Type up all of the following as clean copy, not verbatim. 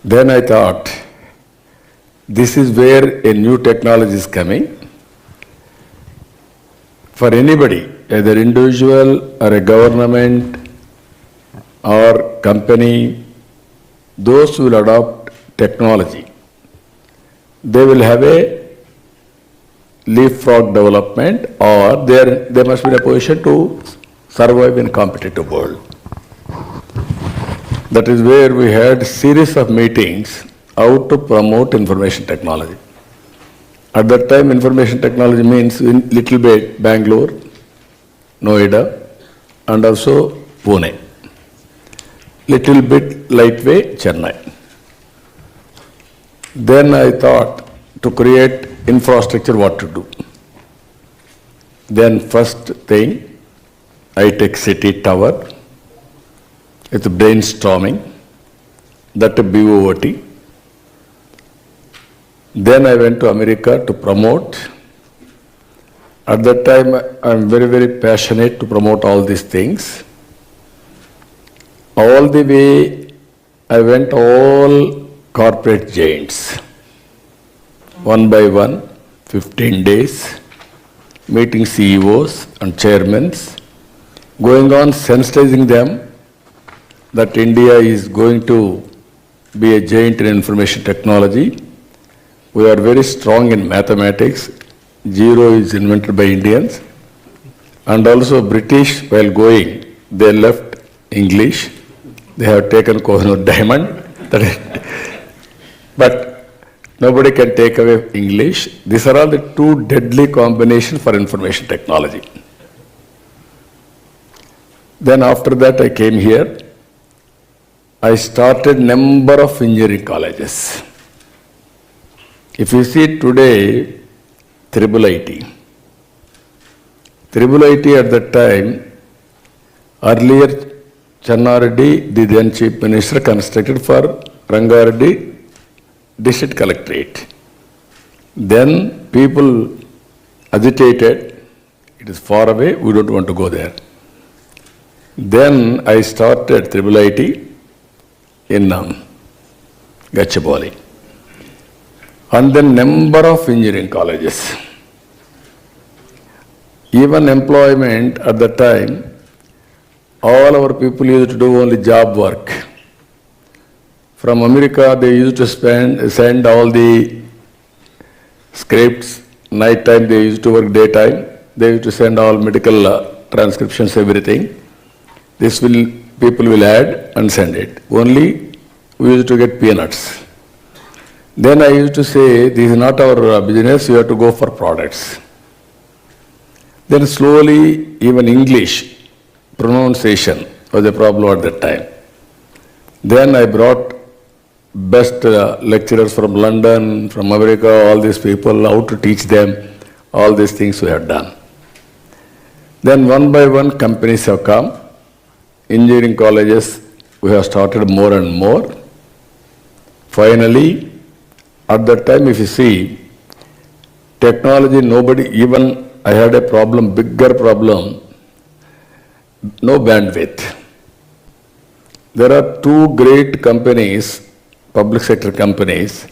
Then I thought, this is where a new technology is coming. For anybody, either individual or a government or company, those who will adopt technology, they will have a leapfrog development, or they must be in a position to survive in a competitive world. That is where we had series of meetings how to promote information technology. At that time, information technology means in little bit Bangalore, Noida, and also Pune. Little bit lightweight Chennai. Then I thought to create infrastructure, what to do. Then first thing, high-tech city tower with brainstorming, that BOT. Then I went to America to promote. At that time, I am very, very passionate to promote all these things. All the way, I went all corporate giants. One by one, 15 days, meeting CEOs and chairmen, going on sensitizing them that India is going to be a giant in information technology. We are very strong in mathematics. Zero is invented by Indians. And also British, while going, they left English. They have taken Kohinoor diamond. But nobody can take away English. These are all the two deadly combinations for information technology. Then after that I came here. I started number of engineering colleges. If you see today, Triple IT. Triple IT at that time, earlier Channareddy, the then Chief Minister, constructed for Rangareddy District Collectorate. Then people agitated, it is far away, we don't want to go there. Then I started Triple IT in Gachibowli. And then number of engineering colleges. Even employment at the time, all our people used to do only job work. From America, they used to send all the scripts. Night time, they used to work daytime. They used to send all medical transcriptions, everything. People will add and send it. Only we used to get peanuts. Then I used to say, this is not our business, you have to go for products. Then slowly, even English pronunciation was a problem at that time. Then I brought best lecturers from London, from America, all these people, how to teach them, all these things we have done. Then one by one companies have come. Engineering colleges, we have started more and more. Finally, at that time, if you see, technology, nobody, even I had a problem, bigger problem, no bandwidth. There are two great companies, public sector companies.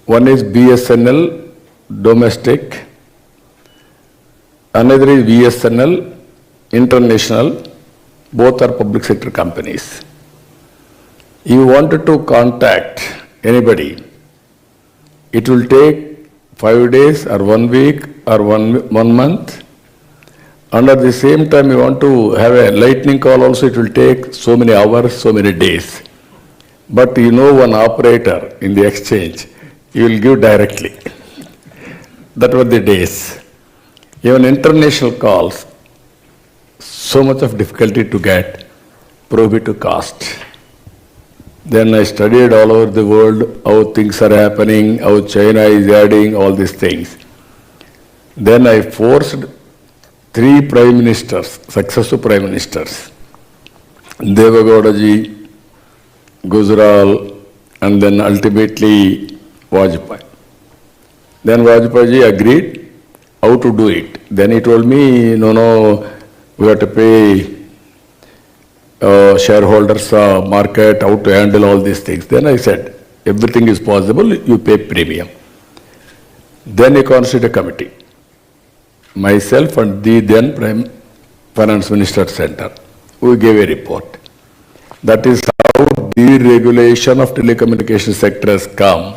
One is BSNL, domestic. Another is BSNL, international. Both are public sector companies. You wanted to contact anybody, it will take 5 days or 1 week or one month. And at the same time, you want to have a lightning call also, it will take so many hours, so many days. But you know one operator in the exchange, you will give directly. That were the days. Even international calls, so much of difficulty to get, prohibitive cost. Then I studied all over the world how things are happening, how China is adding all these things. Then I forced 3 prime ministers, successive prime ministers, Devagowda ji, Gujral, and then ultimately Vajpayee. Then Vajpayee ji agreed how to do it. Then he told me, no, we have to pay shareholders market, how to handle all these things. Then I said, everything is possible, you pay premium. Then he constituted a committee. Myself and the then Prime Finance Minister Center, we gave a report. That is how deregulation of telecommunication sector has come.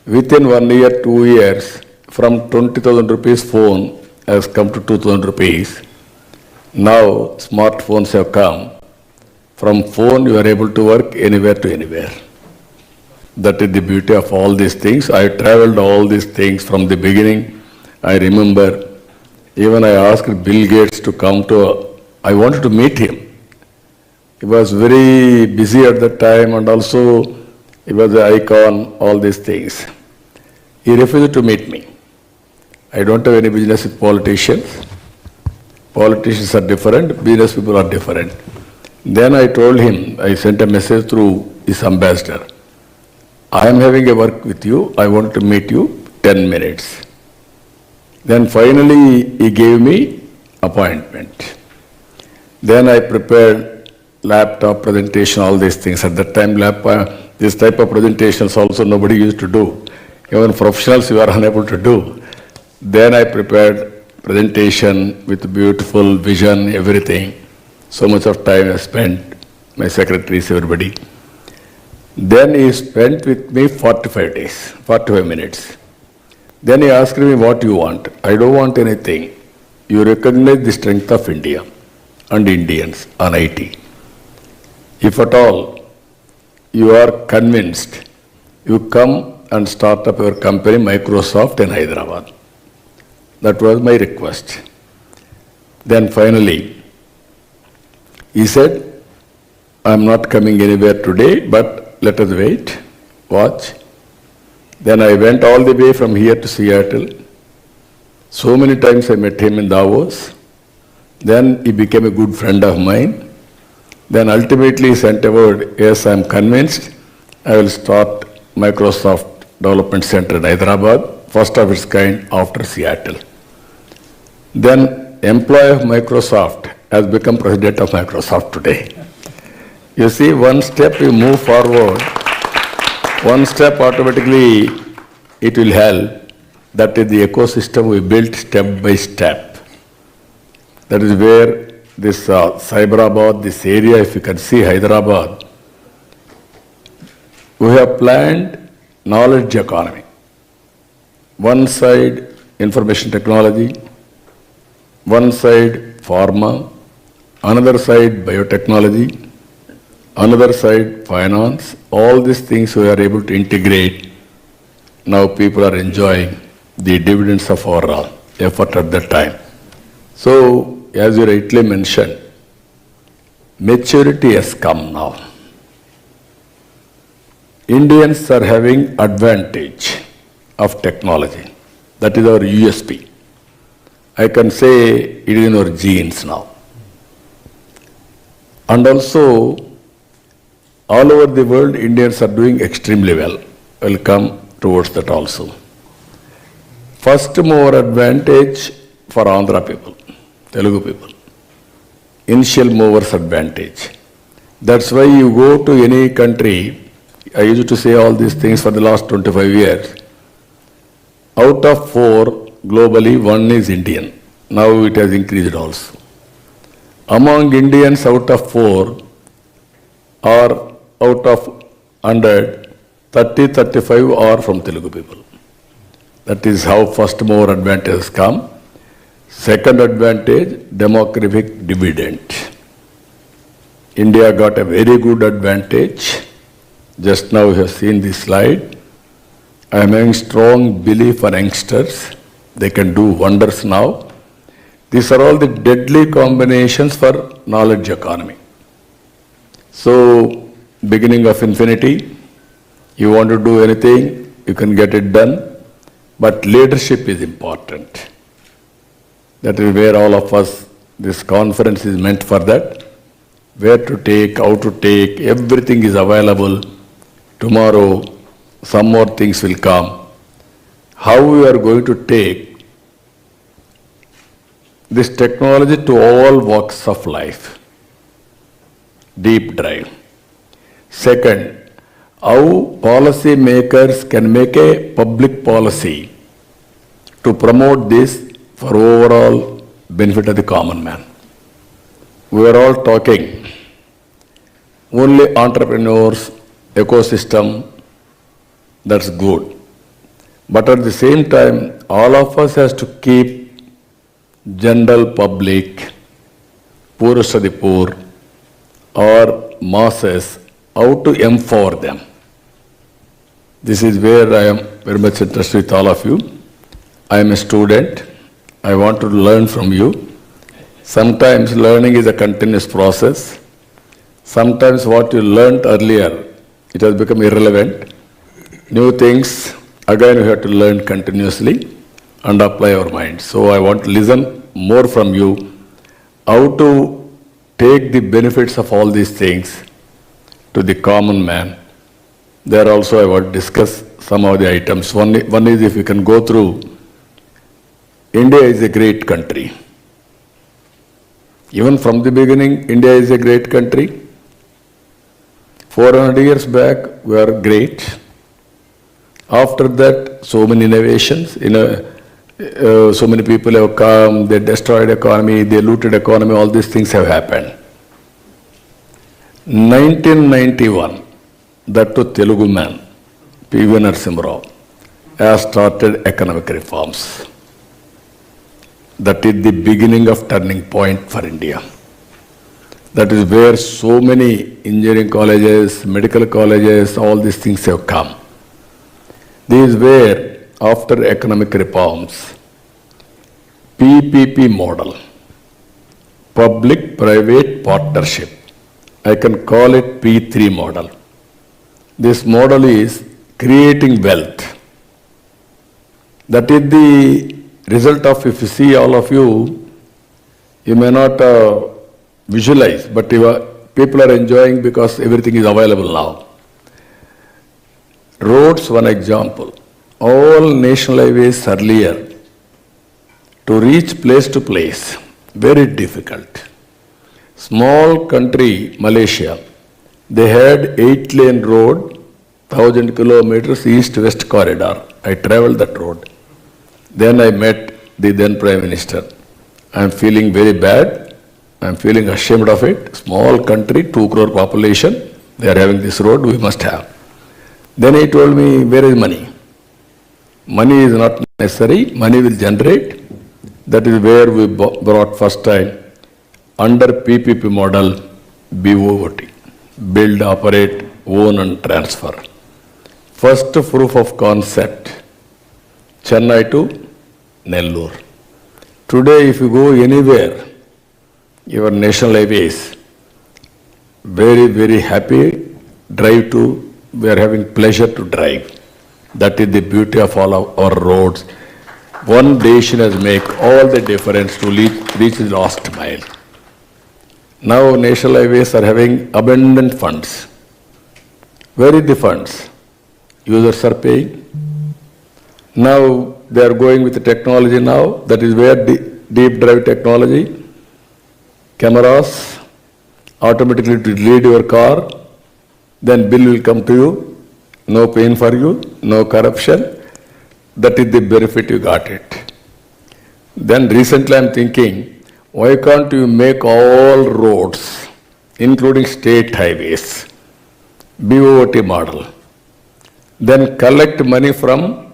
Within 1 year, 2 years, from 20,000 rupees phone has come to 2,000 rupees. Now smartphones have come. From phone you are able to work anywhere to anywhere. That is the beauty of all these things. I traveled all these things from the beginning. I remember even I asked Bill Gates to come to, I wanted to meet him. He was very busy at that time and also he was an icon, all these things. He refused to meet me. I don't have any business with politicians. Politicians are different, business people are different. Then I told him, I sent a message through his ambassador. I am having a work with you, I want to meet you 10 minutes. Then finally he gave me appointment. Then I prepared laptop presentation, all these things. At that time, this type of presentations also nobody used to do. Even professionals you are unable to do. Then I prepared presentation with beautiful vision, everything. So much of time I spent, my secretaries, everybody. Then he spent with me 45 days, 45 minutes. Then he asked me, what you want? I don't want anything. You recognize the strength of India and Indians on IT. If at all you are convinced, you come and start up your company, Microsoft in Hyderabad. That was my request. Then finally, he said, I am not coming anywhere today, but let us wait, watch. Then I went all the way from here to Seattle. So many times I met him in Davos. Then he became a good friend of mine. Then ultimately he sent a word, yes, I am convinced, I will start Microsoft Development Center in Hyderabad, first of its kind after Seattle. Then employee of Microsoft has become president of Microsoft today. You see, one step you move forward, one step automatically it will help. That is the ecosystem we built step by step. That is where this Cyberabad, this area, if you can see Hyderabad, we have planned knowledge economy. One side information technology, one side pharma, another side biotechnology, another side finance. All these things we are able to integrate. Now people are enjoying the dividends of our effort at that time. So, as you rightly mentioned, maturity has come now. Indians are having advantage of technology. That is our USP. I can say it is in our genes now. And also, all over the world, Indians are doing extremely well. We'll come towards that also. First mover advantage for Andhra people, Telugu people. Initial movers advantage. That's why you go to any country, I used to say all these things for the last 25 years. Out of 4, globally, 1 is Indian. Now it has increased also. Among Indians, out of 4, or out of 100, 30, 35 are from Telugu people. That is how first mover advantage has come. Second advantage, demographic dividend. India got a very good advantage. Just now you have seen this slide. I am having strong belief on youngsters. They can do wonders now. These are all the deadly combinations for knowledge economy. So, beginning of infinity, you want to do anything, you can get it done. But leadership is important. That is where all of us, this conference is meant for that. Where to take, how to take, everything is available. Tomorrow, some more things will come. How we are going to take this technology to all walks of life. deep dive. Second, how policy makers can make a public policy to promote this for overall benefit of the common man. We are all talking only entrepreneurs, ecosystem, that's good. But at the same time, all of us has to keep general public, poorest of the poor, or masses, how to empower them. This is where I am very much interested with all of you. I am a student. I want to learn from you. Sometimes learning is a continuous process. Sometimes what you learned earlier, it has become irrelevant. New things, again we have to learn continuously and apply our mind. So I want to listen more from you, how to take the benefits of all these things to the common man. There also I want to discuss some of the items. One is if you can go through, India is a great country. Even from the beginning, India is a great country. 400 years back, we are great. After that, so many innovations, so many people have come, they destroyed economy, they looted economy, all these things have happened. 1991, that to Telugu man, P.V. Narasimha Rao, has started economic reforms. That is the beginning of turning point for India. That is where so many engineering colleges, medical colleges, all these things have come. This is where, after economic reforms, PPP model, public-private partnership, I can call it P3 model. This model is creating wealth. That is the result of, if you see all of you, you may not visualize, but people are enjoying because everything is available now. Roads, one example. All national highways earlier, to reach place to place, very difficult. Small country, Malaysia, they had 8-lane road, 1,000 kilometers east-west corridor. I traveled that road. Then I met the then Prime Minister. I am feeling very bad. I am feeling ashamed of it. Small country, 2 crore population, they are having this road, we must have. Then he told me, where is money? Money is not necessary, money will generate. That is where we brought first time, under PPP model, BOT, build, operate, own and transfer. First proof of concept, Chennai to Nellore. Today if you go anywhere, your national highways, very, very happy, drive to, we are having pleasure to drive. That is the beauty of all of our roads. One decision has made all the difference to reach the last mile. Now national highways are having abundant funds. Where is the funds? Users are paying. Now they are going with the technology now. That is where deep drive technology, cameras, automatically to lead your car, then bill will come to you, no pain for you, no corruption. That is the benefit you got it. Then recently I am thinking, why can't you make all roads, including state highways, BOT model, then collect money from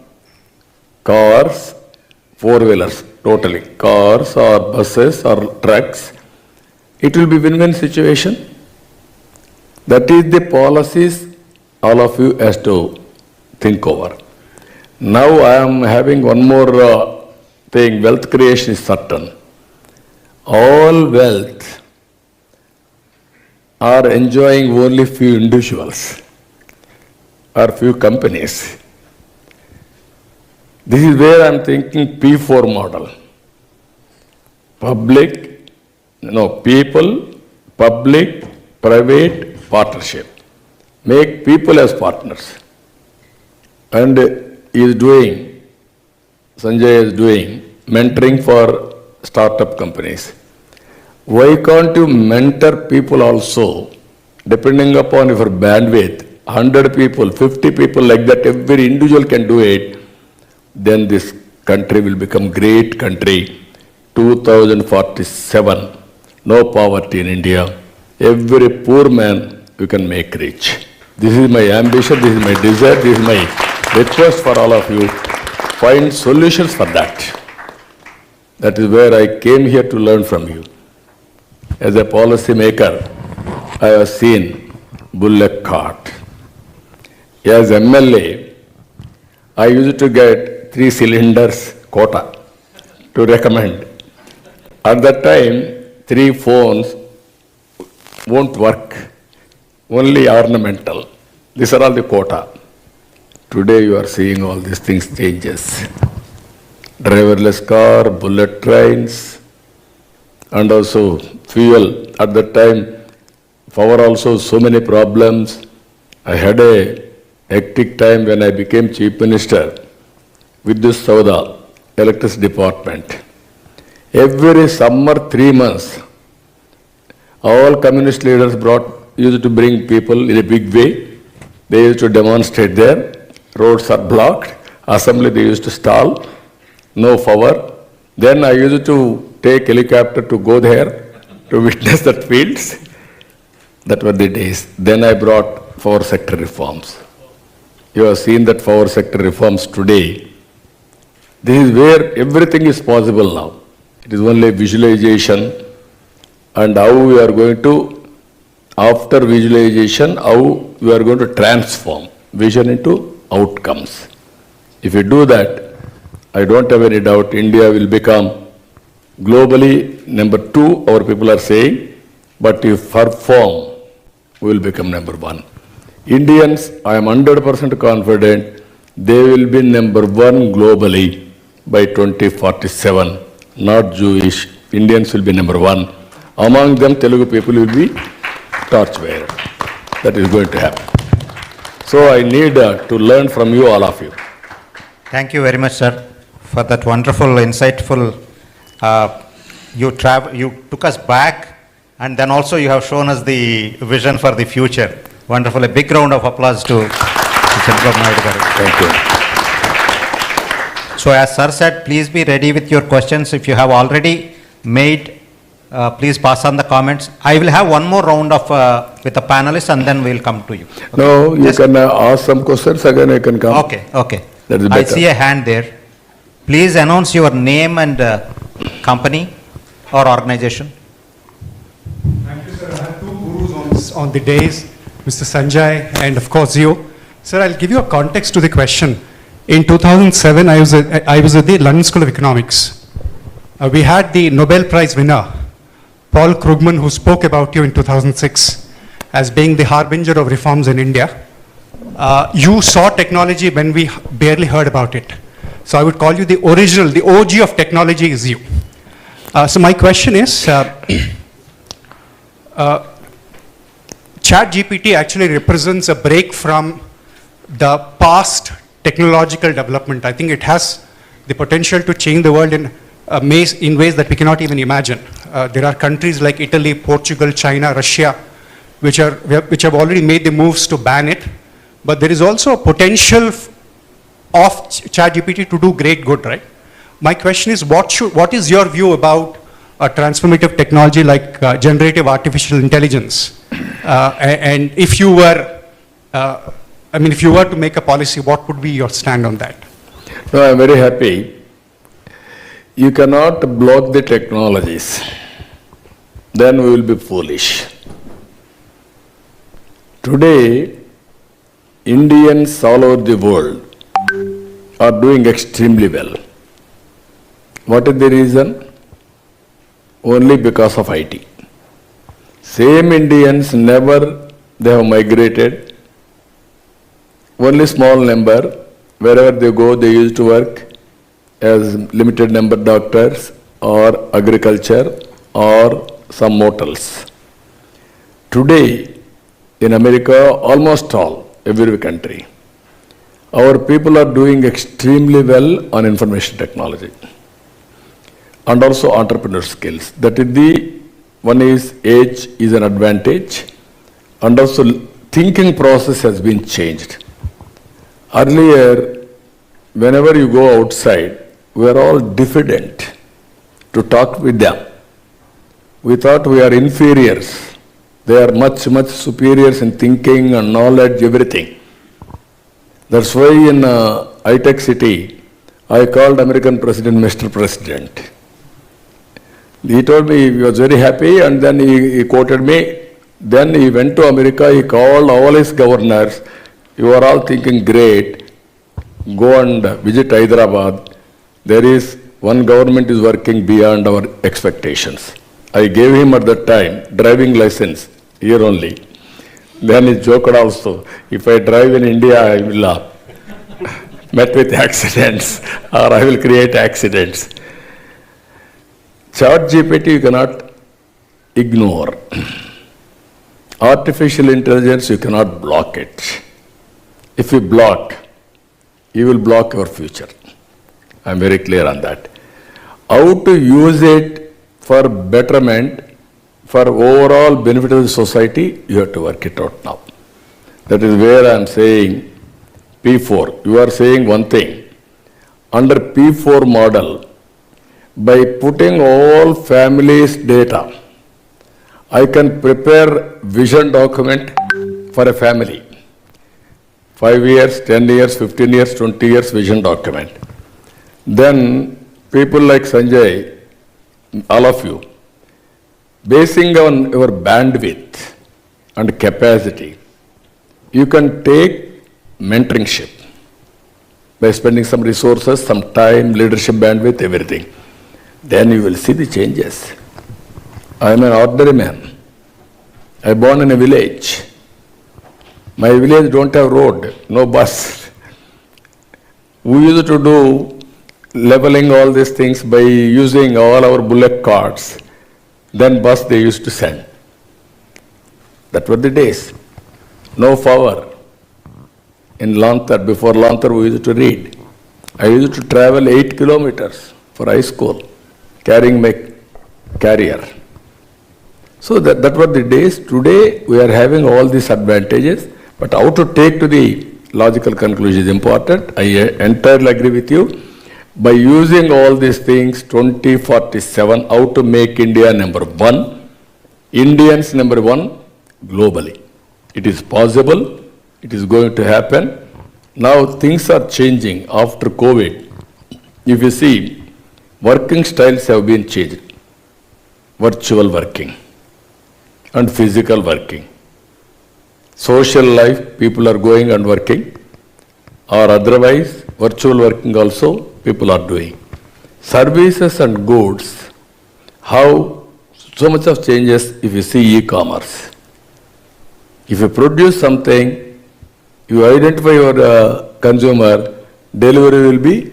cars, four-wheelers, totally, cars or buses or trucks. It will be win-win situation. That is the policies all of you has to think over. Now I am having one more thing, wealth creation is certain. All wealth are enjoying only few individuals or few companies. This is where I am thinking P4 model. People, public, private partnership. Make people as partners. And Sanjay is doing mentoring for startup companies. Why can't you mentor people also depending upon your bandwidth, 100 people, 50 people like that, every individual can do it, then this country will become great country. 2047, no poverty in India. Every poor man you can make rich. This is my ambition, this is my desire, this is my request for all of you. Find solutions for that. That is where I came here to learn from you. As a policy maker, I have seen bullock cart. As MLA, I used to get 3 cylinders quota to recommend. At that time, 3 phones won't work, only ornamental. These are all the quota. Today you are seeing all these things changes. Driverless car, bullet trains, and also fuel. At that time, power also so many problems. I had a hectic time when I became Chief Minister with this Sauda, Electricity Department. Every summer, 3 months, all communist leaders used to bring people in a big way. They used to demonstrate there. Roads are blocked. Assembly they used to stall. No power. Then I used to take helicopter to go there to witness that fields. That were the days. Then I brought power sector reforms. You have seen that power sector reforms today. This is where everything is possible now. It is only visualization and how we are going to, after visualization, how we are going to transform vision into outcomes. If we do that, I don't have any doubt India will become globally number 2, our people are saying, but if perform, we will become number 1. Indians, I am 100% confident, they will be number 1 globally by 2047. Not Jewish, Indians will be number 1. Among them, Telugu people will be torchbearer. That is going to happen. So I need to learn from you, all of you. Thank you very much, sir, for that wonderful, insightful. You took us back, and then also you have shown us the vision for the future. Wonderful. A big round of applause to Chandrababu Naidu garu. Thank you. So as sir said, please be ready with your questions. If you have already made, please pass on the comments. I will have one more round of with the panelists, and then we will come to you. Okay. No, you can ask some questions, again I can come. Okay, okay. That is I better. see a hand there. Please announce your name and company or organization. Thank you, sir. I have 2 gurus on the days, Mr. Sanjay and of course you. Sir, I'll give you a context to the question. In 2007, I was at the London School of Economics. We had the Nobel Prize winner, Paul Krugman, who spoke about you in 2006 as being the harbinger of reforms in India. You saw technology when we barely heard about it. So I would call you the original, the OG of technology is you. So my question is, ChatGPT actually represents a break from the past technological development. I think it has the potential to change the world in ways that we cannot even imagine. There are countries like Italy, Portugal, China, Russia, which have already made the moves to ban it. But there is also a potential of ChatGPT to do great good, right? My question is, what is your view about a transformative technology like generative artificial intelligence? And if you were, if you were to make a policy, what would be your stand on that? No, I am very happy. You cannot block the technologies. Then we will be foolish. Today, Indians all over the world are doing extremely well. What is the reason? Only because of IT. Same Indians they have migrated. Only small number, wherever they go, they used to work as limited number doctors or agriculture or some motels. Today, in America, almost every country, our people are doing extremely well on information technology and also entrepreneur skills. That is one is age is an advantage. and also thinking process has been changed. Earlier, whenever you go outside, we are all diffident to talk with them. We thought we are inferiors. They are much, much superiors in thinking and knowledge, everything. That's why in high-tech city, I called American President Mr. President. He told me he was very happy, and then he quoted me. Then he went to America, he called all his governors. You are all thinking great. Go and visit Hyderabad. There is one government is working beyond our expectations. I gave him at that time driving license, here only. Then he joked also, if I drive in India, I will met with accidents or I will create accidents. Chat GPT you cannot ignore. Artificial intelligence, you cannot block it. If you block, you will block your future. I am very clear on that. How to use it for betterment, for overall benefit of the society, you have to work it out now. That is where I am saying P4. You are saying one thing. Under P4 model, by putting all families' data, I can prepare vision document for a family. 5 years, 10 years, 15 years, 20 years vision document. Then people like Sanjay, all of you, basing on your bandwidth and capacity, you can take mentorship by spending some resources, some time, leadership bandwidth, everything. Then you will see the changes. I am an ordinary man. I born in a village. My village don't have road, no bus. We used to do leveling all these things by using all our bullock carts. Then bus they used to send. That were the days. No power. In Lantar, before Lantar we used to read. I used to travel 8 kilometers for high school, carrying my carrier. So that were the days. Today we are having all these advantages, but how to take to the logical conclusion is important. I entirely agree with you. By using all these things, 2047, how to make India number one, Indians number one globally. It is possible, it is going to happen. Now things are changing after COVID. If you see, working styles have been changed. Virtual working and physical working. Social life, people are going and working, or otherwise virtual working also people are doing. Services and goods, how so much of changes if you see e-commerce. If you produce something, you identify your consumer, delivery will be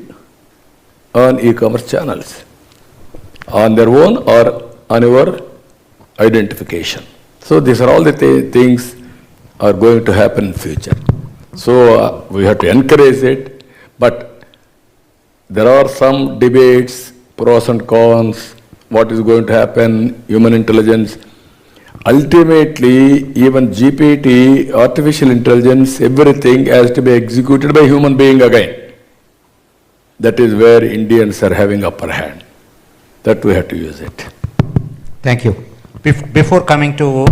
on e-commerce channels, on their own or on your identification. So these are all the things are going to happen in future. So we have to encourage it, but there are some debates, pros and cons, what is going to happen, human intelligence. Ultimately, even GPT, artificial intelligence, everything has to be executed by human being again. That is where Indians are having upper hand. That we have to use it. Thank you. Before coming to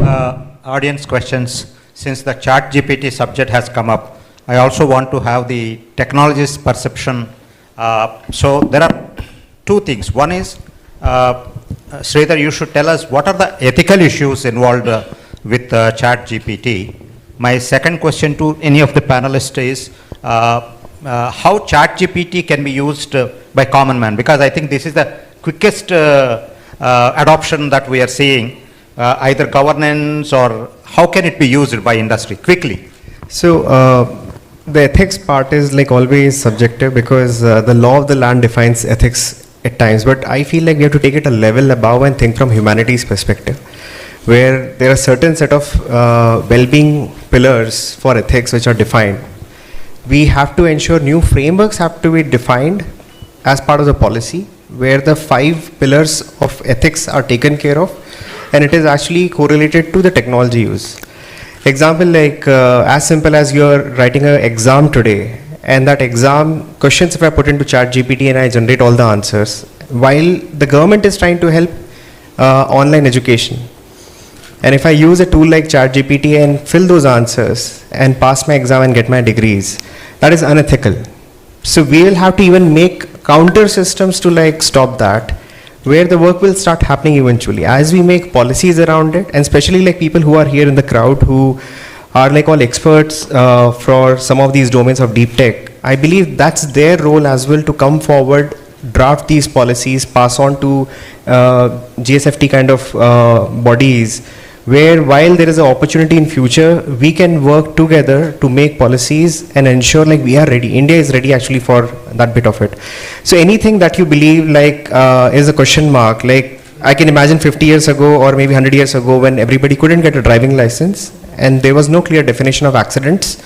audience questions, since the chat GPT subject has come up, I also want to have the technologist perception. So there are two things. One is, Sridhar, you should tell us what are the ethical issues involved with chat GPT. My second question to any of the panelists is, how chat GPT can be used by common man? Because I think this is the quickest adoption that we are seeing, either governance or how can it be used by industry quickly? So the ethics part is like always subjective because the law of the land defines ethics at times, but I feel like we have to take it a level above and think from humanity's perspective, where there are certain set of well-being pillars for ethics which are defined. We have to ensure new frameworks have to be defined as part of the policy, where the 5 pillars of ethics are taken care of, and it is actually correlated to the technology use. Example like as simple as you're writing an exam today, and that exam questions if I put into ChatGPT and I generate all the answers, while the government is trying to help online education. And if I use a tool like ChatGPT and fill those answers and pass my exam and get my degrees, that is unethical. So we will have to even make counter systems to like stop that, where the work will start happening eventually. As we make policies around it, and especially like people who are here in the crowd who are like all experts for some of these domains of deep tech, I believe that's their role as well to come forward, draft these policies, pass on to GSFT kind of bodies, where while there is an opportunity in future, we can work together to make policies and ensure like we are ready. India is ready actually for that bit of it. So anything that you believe like is a question mark, like I can imagine 50 years ago or maybe 100 years ago when everybody couldn't get a driving license and there was no clear definition of accidents,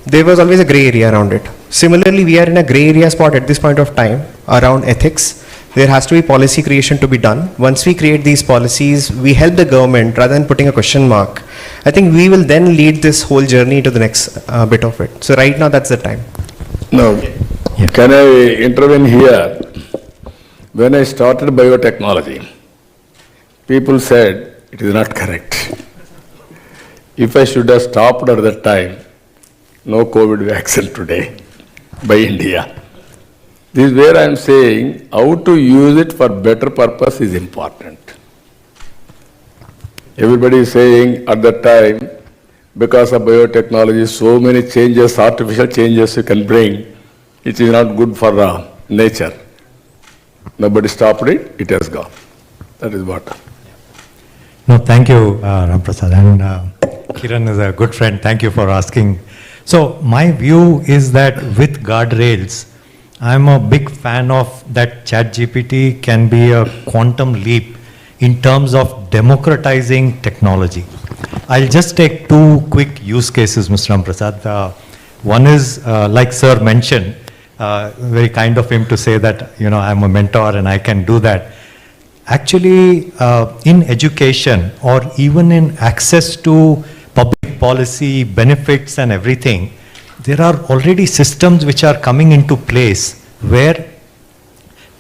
there was always a gray area around it. Similarly, we are in a gray area spot at this point of time around ethics. There has to be policy creation to be done. Once we create these policies, we help the government rather than putting a question mark. I think we will then lead this whole journey to the next bit of it. So right now, that's the time. Now, can I intervene here? When I started biotechnology, people said it is not correct. If I should have stopped at that time, no COVID vaccine today by India. This is where I am saying how to use it for better purpose is important. Everybody is saying at that time, because of biotechnology, so many changes, artificial changes you can bring, it is not good for nature. Nobody stopped it, it has gone. That is what. No, thank you, Ram Prasad. And Kiran is a good friend. Thank you for asking. So my view is that with guardrails, I'm a big fan of that ChatGPT can be a quantum leap in terms of democratizing technology. I'll just take two quick use cases, Mr. Ram Prasad. One is, like Sir mentioned, very kind of him to say that, you know, I'm a mentor and I can do that. Actually, in education or even in access to public policy, benefits and everything, there are already systems which are coming into place where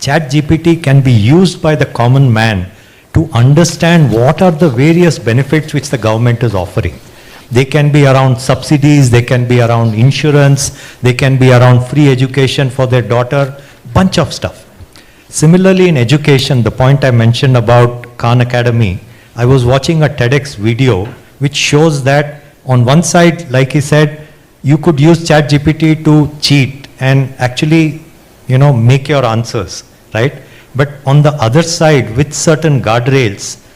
ChatGPT can be used by the common man to understand what are the various benefits which the government is offering. They can be around subsidies, they can be around insurance, they can be around free education for their daughter, bunch of stuff. Similarly in education, the point I mentioned about Khan Academy, I was watching a TEDx video which shows that on one side, like he said, you could use ChatGPT to cheat and actually, you know, make your answers, right? But on the other side, with certain guardrails,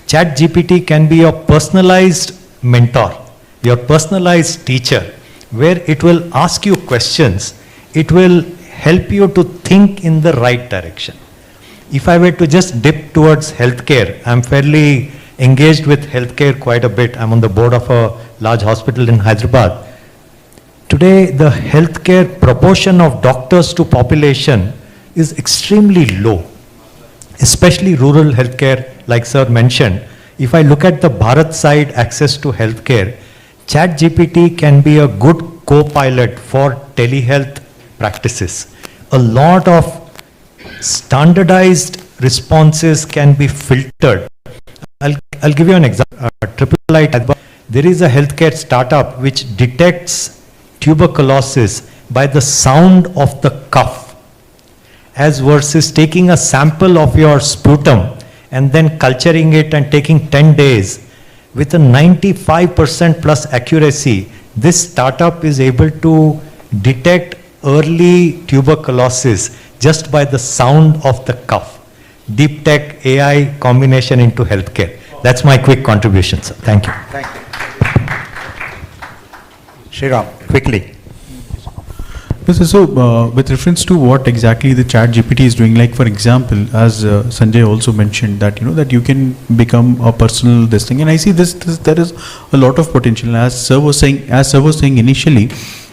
ChatGPT can be your personalized mentor, your personalized teacher, where it will ask you questions. It will help you to think in the right direction. If I were to just dip towards healthcare, I'm fairly engaged with healthcare quite a bit. I'm on the board of a large hospital in Hyderabad. Today, the healthcare proportion of doctors to population is extremely low, especially rural healthcare, like Sir mentioned. If I look at the Bharat side access to healthcare, ChatGPT can be a good co-pilot for telehealth practices. A lot of standardized responses can be filtered. I'll give you an example. There is a healthcare startup which detects tuberculosis by the sound of the cough, as versus taking a sample of your sputum and then culturing it and taking 10 days. With a 95% plus accuracy, this startup is able to detect early tuberculosis just by the sound of the cough. Deep tech AI combination into healthcare. That's my quick contribution, sir. Thank you. Thank you. Shriram, quickly. Yes, so with reference to what exactly the ChatGPT is doing, like for example, as Sanjay also mentioned that, you know, that you can become a personal this thing, and I see this there is a lot of potential. As Sir was saying initially,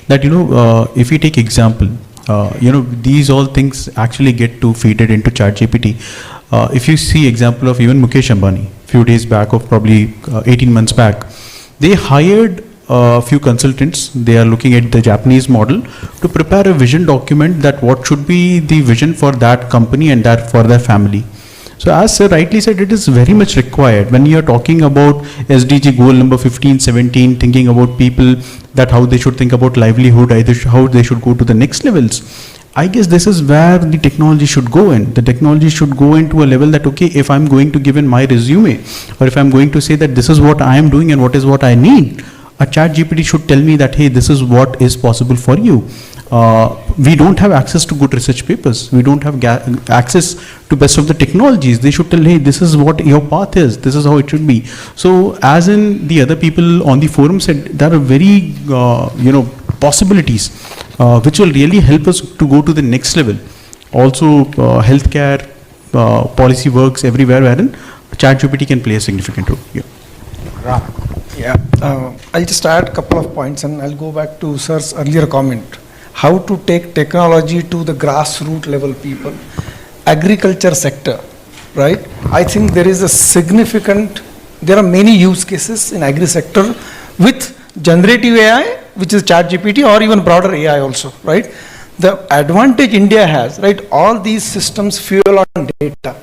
that, you know, if we take example, you know, these all things actually get to feed it into ChatGPT. If you see example of even Mukesh Ambani, few days back, or probably 18 months back, They hired a few consultants. They are looking at the Japanese model to prepare a vision document that what should be the vision for that company and that for their family. So as sir rightly said, it is very much required when you are talking about SDG goal number 15, 17, thinking about people, that how they should think about livelihood, either how they should go to the next levels. I guess this is where the technology should go in. The technology should go into a level that, okay, if I'm going to give in my resume, or if I'm going to say that this is what I am doing and what is what I need, a chat GPT should tell me that, hey, this is what is possible for you. We don't have access to good research papers. We don't have access to best of the technologies. They should tell, hey, this is what your path is. This is how it should be. So as in the other people on the forum said, there are very, possibilities which will really help us to go to the next level. Also, healthcare policy works everywhere wherein ChatGPT can play a significant role. Yeah, I'll just add a couple of points and I'll go back to sir's earlier comment. How to take technology to the grassroots level people, agriculture sector, right? I think there is a significant, there are many use cases in agri sector with generative AI, which is ChatGPT, or even broader AI also, right? The advantage India has, right? All these systems fuel on data.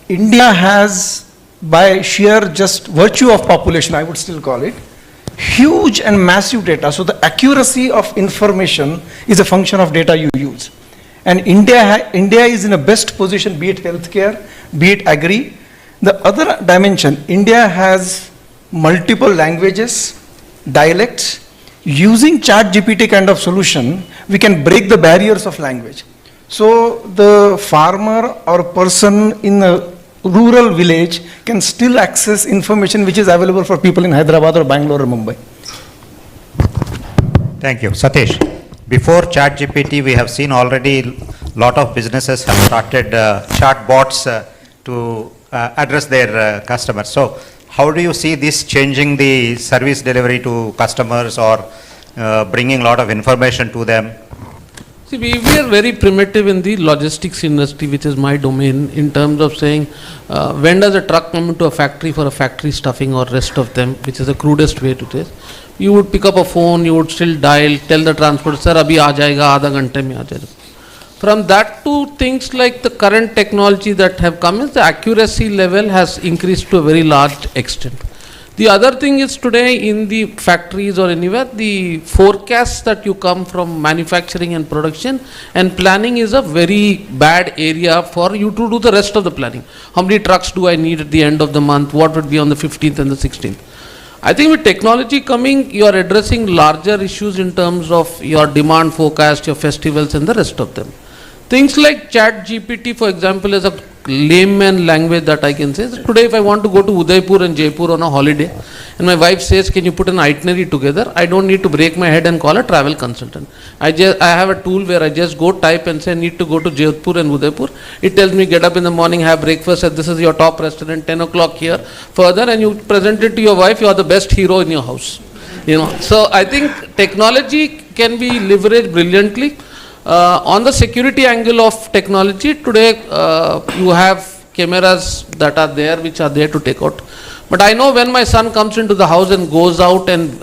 India has, by sheer just virtue of population, I would still call it, huge and massive data. So the accuracy of information is a function of data you use. And India is in a best position, be it healthcare, be it agri. The other dimension, India has multiple languages, dialects. Using ChatGPT kind of solution, we can break the barriers of language. So the farmer or person in a rural village can still access information which is available for people in Hyderabad or Bangalore or Mumbai. Thank you. Satish, before ChatGPT, we have seen already lot of businesses have started chatbots to address their customers. So how do you see this changing the service delivery to customers or bringing a lot of information to them? See, we are very primitive in the logistics industry, which is my domain, in terms of saying, when does a truck come into a factory for a factory stuffing or rest of them, which is the crudest way to do it. You would pick up a phone, you would still dial, tell the transporter, sir, abhi aa jayega, aadha ghante mein aa jayega. From that to things like the current technology that have come, is the accuracy level has increased to a very large extent. The other thing is today in the factories or anywhere, the forecasts that you come from manufacturing and production and planning is a very bad area for you to do the rest of the planning. How many trucks do I need at the end of the month? What would be on the 15th and the 16th? I think with technology coming, you are addressing larger issues in terms of your demand forecast, your festivals and the rest of them. Things like ChatGPT, for example, is a layman language that I can say. Today, if I want to go to Udaipur and Jaipur on a holiday, and my wife says, can you put an itinerary together? I don't need to break my head and call a travel consultant. I have a tool where I just go type and say, I need to go to Jaipur and Udaipur. It tells me, get up in the morning, have breakfast, and this is your top restaurant, 10 o'clock here. Further, and you present it to your wife, you are the best hero in your house. So I think technology can be leveraged brilliantly. On the security angle of technology, today you have cameras that are there, which are there to take out. But I know when my son comes into the house and goes out and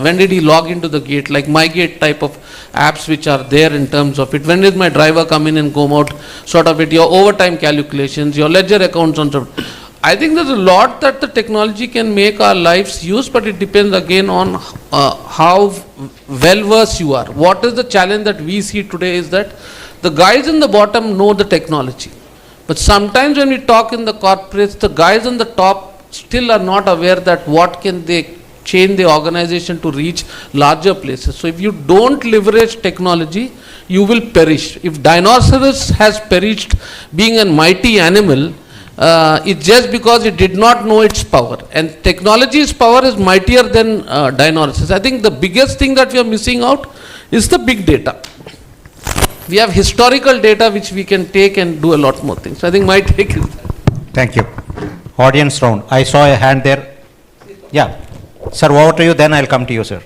when did he log into the gate, like my gate type of apps which are there in terms of it. When did my driver come in and go out, sort of it, your overtime calculations, your ledger accounts and so on. I think there's a lot that the technology can make our lives use, but it depends again on how well versed you are. What is the challenge that we see today is that the guys in the bottom know the technology. But sometimes when we talk in the corporates, the guys on the top still are not aware that what can they change the organization to reach larger places. So if you don't leverage technology, you will perish. If dinosaurs has perished being a mighty animal, it's just because it did not know its power, and technology's power is mightier than dinosaurs. I think the biggest thing that we are missing out is the big data. We have historical data which we can take and do a lot more things. I think my take is that. Thank you. Audience round. I saw a hand there. Yeah. Sir, over to you, then I'll come to you, sir.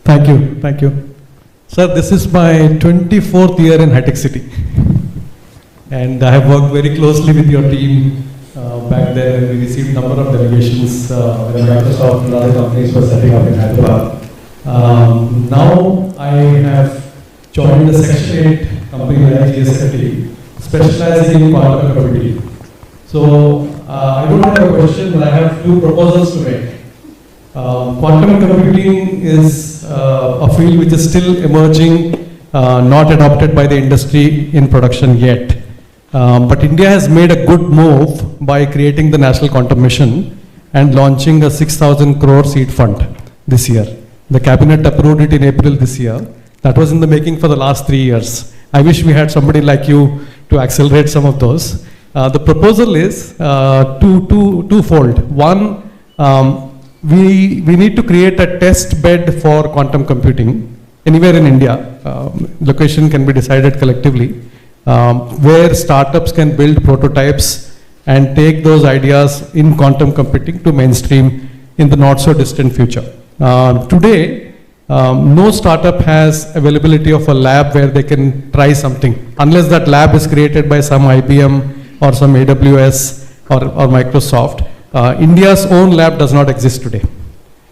Thank you. Thank you. Sir, this is my 24th year in High Tech City. And I have worked very closely with your team Back then, we received number of delegations when Microsoft and other companies were setting up in Hyderabad. Now I have joined the Section 8 company like GFST, specializing in quantum computing. So I don't have a question, but I have few proposals to make. Quantum computing is a field which is still emerging, not adopted by the industry in production yet. But India has made a good move by creating the National Quantum Mission and launching a 6,000 crore seed fund this year. The cabinet approved it in April this year. That was in the making for the last 3 years. I wish we had somebody like you to accelerate some of those. The proposal is twofold. One, we need to create a test bed for quantum computing anywhere in India. Location can be decided collectively, where startups can build prototypes and take those ideas in quantum computing to mainstream in the not so distant future. Today, no startup has availability of a lab where they can try something, unless that lab is created by some IBM or some AWS or Microsoft. India's own lab does not exist today.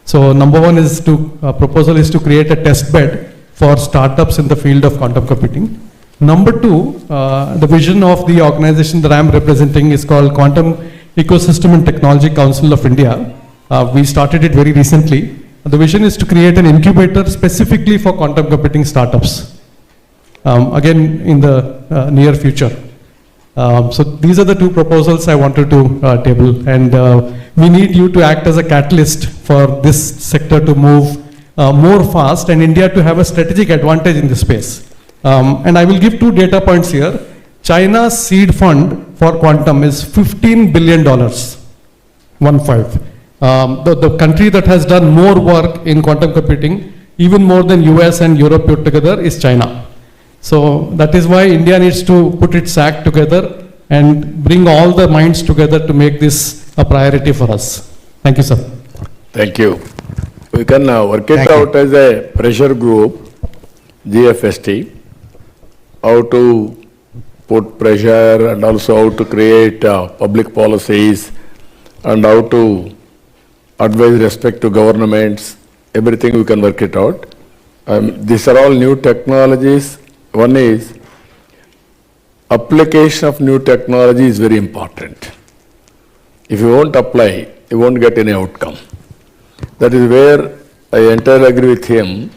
So number one is proposal is to create a test bed for startups in the field of quantum computing. Number two, the vision of the organization that I am representing is called Quantum Ecosystem and Technology Council of India. We started it very recently. The vision is to create an incubator specifically for quantum computing startups, again in the near future. So these are the two proposals I wanted to table, and we need you to act as a catalyst for this sector to move more fast and India to have a strategic advantage in this space. And I will give 2 data points here. China's seed fund for quantum is $15 billion, 1.5. The country that has done more work in quantum computing, even more than US and Europe put together, is China. So that is why India needs to put its act together and bring all the minds together to make this a priority for us. Thank you, sir. Thank you. We can work it out as a pressure group, GFST, how to put pressure and also how to create public policies and how to advise respect to governments, everything we can work it out. These are all new technologies. One is application of new technology is very important. If you won't apply, you won't get any outcome. That is where I entirely agree with him.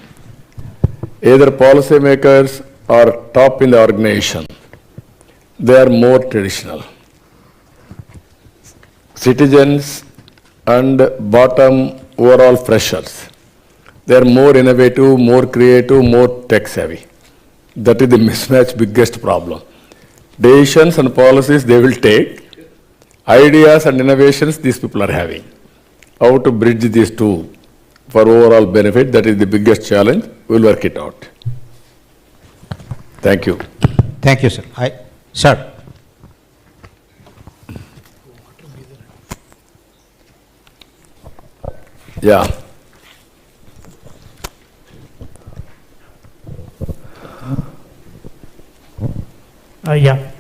Either policymakers or top in the organization, they are more traditional. Citizens and bottom overall freshers, they are more innovative, more creative, more tech savvy. That is the mismatch biggest problem. Decisions and policies they will take, ideas and innovations these people are having. How to bridge these two for overall benefit, that is the biggest challenge. We will work it out. Thank you. Thank you, sir. Sir. Yeah. Yeah.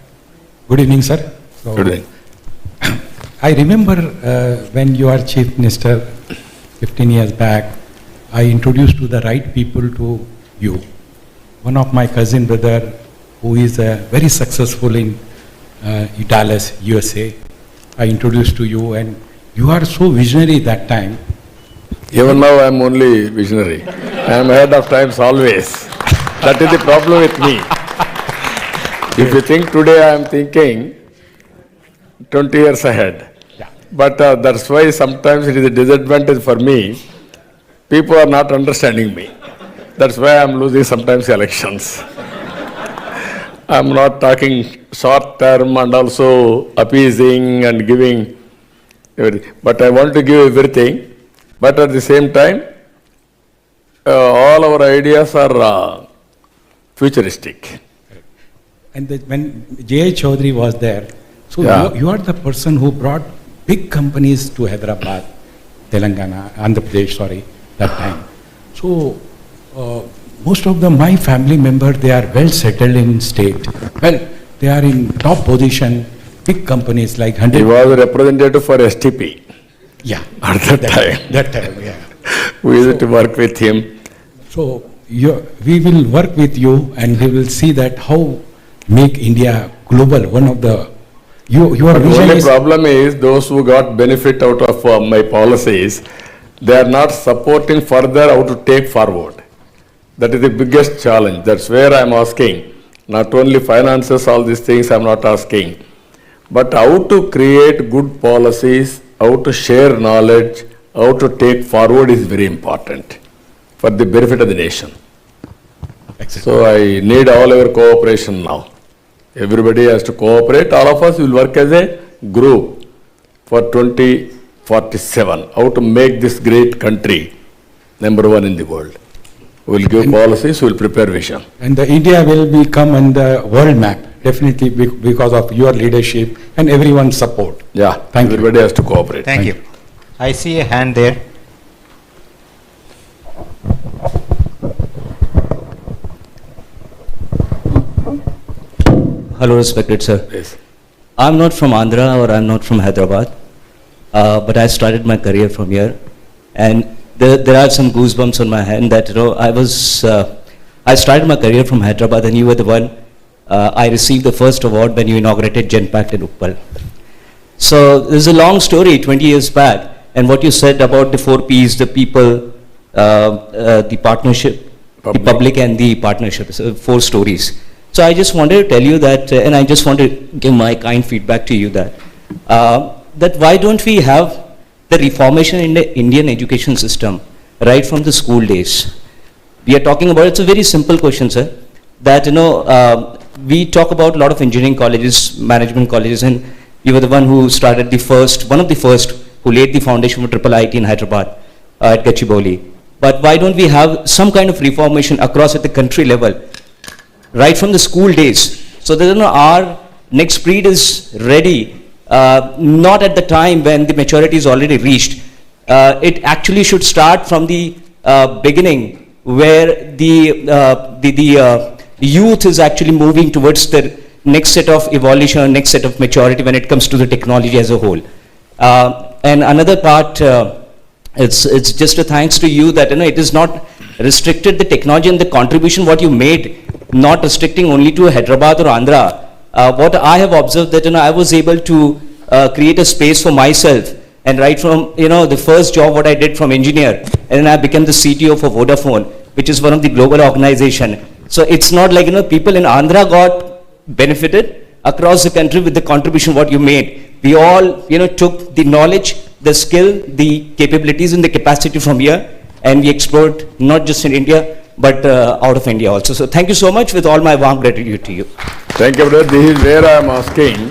Good evening, sir. So, Good evening. I remember when you are Chief Minister 15 years back, I introduced to the right people to you. One of my cousin brother, who is very successful in Dallas, USA, I introduced to you, and you are so visionary that time. Even now I am only visionary. I am ahead of times always. That is the problem with me. If you think today, I am thinking 20 years ahead. Yeah. But that's why sometimes it is a disadvantage for me. People are not understanding me. That's why I am losing sometimes elections. I am not talking short term and also appeasing and giving everything. But I want to give everything. But at the same time, all our ideas are futuristic. And when J.I. Chaudhary was there, so Yeah. you are the person who brought big companies to Hyderabad, Telangana, Andhra Pradesh, that time. So most of my family members, they are well settled in state. Well, they are in top position big companies like He 100. was a representative for STP Yeah. at that time. That time, yeah. We used to work with him. So we will work with you and we will see that how make India global, one of the, your The vision only is, problem is those who got benefit out of my policies, they are not supporting further how to take forward. That is the biggest challenge. That's where I'm asking. Not only finances, all these things I'm not asking. But how to create good policies, how to share knowledge, how to take forward is very important for the benefit of the nation. So I need all your cooperation now. Everybody has to cooperate. All of us will work as a group for 2047. How to make this great country number one in the world. We'll give policies, we'll prepare vision. and the India will become on the world map, definitely because of your leadership and everyone's support. Yeah, Thank you. everybody has to cooperate. Thank you. I see a hand there. Hello, respected sir. Yes. I'm not from Andhra or I'm not from Hyderabad, but I started my career from here, and there are some goosebumps on my hand that I started my career from Hyderabad, and you were the one. I received the first award when you inaugurated GenPact in Uppal. So there's a long story, 20 years back, and what you said about the 4 Ps, the people, the partnership, the public and the partnership, so 4 stories. So I just wanted to tell you that, and I just want to give my kind feedback to you that, that why don't we have the reformation in the Indian education system right from the school days? We are talking about, it's a very simple question, sir, that, we talk about a lot of engineering colleges, management colleges, and you were the one who started one of the first who laid the foundation for triple IT in Hyderabad at Gachibowli. But why don't we have some kind of reformation across at the country level, right from the school days, so that our next breed is ready, not at the time when the maturity is already reached. It actually should start from the beginning, where the youth is actually moving towards the next set of evolution, next set of maturity when it comes to the technology as a whole. And another part, it's just a thanks to you that it is not restricted the technology and the contribution what you made, not restricting only to Hyderabad or Andhra. What I have observed that I was able to create a space for myself, and right from the first job what I did from engineer, and then I became the CTO for Vodafone, which is one of the global organization. So it's not like people in Andhra got benefited across the country with the contribution what you made. We all took the knowledge, the skill, the capabilities and the capacity from here, and we explored not just in India but out of India also. So thank you so much, with all my warm gratitude to you. Thank you, brother. This is where I am asking.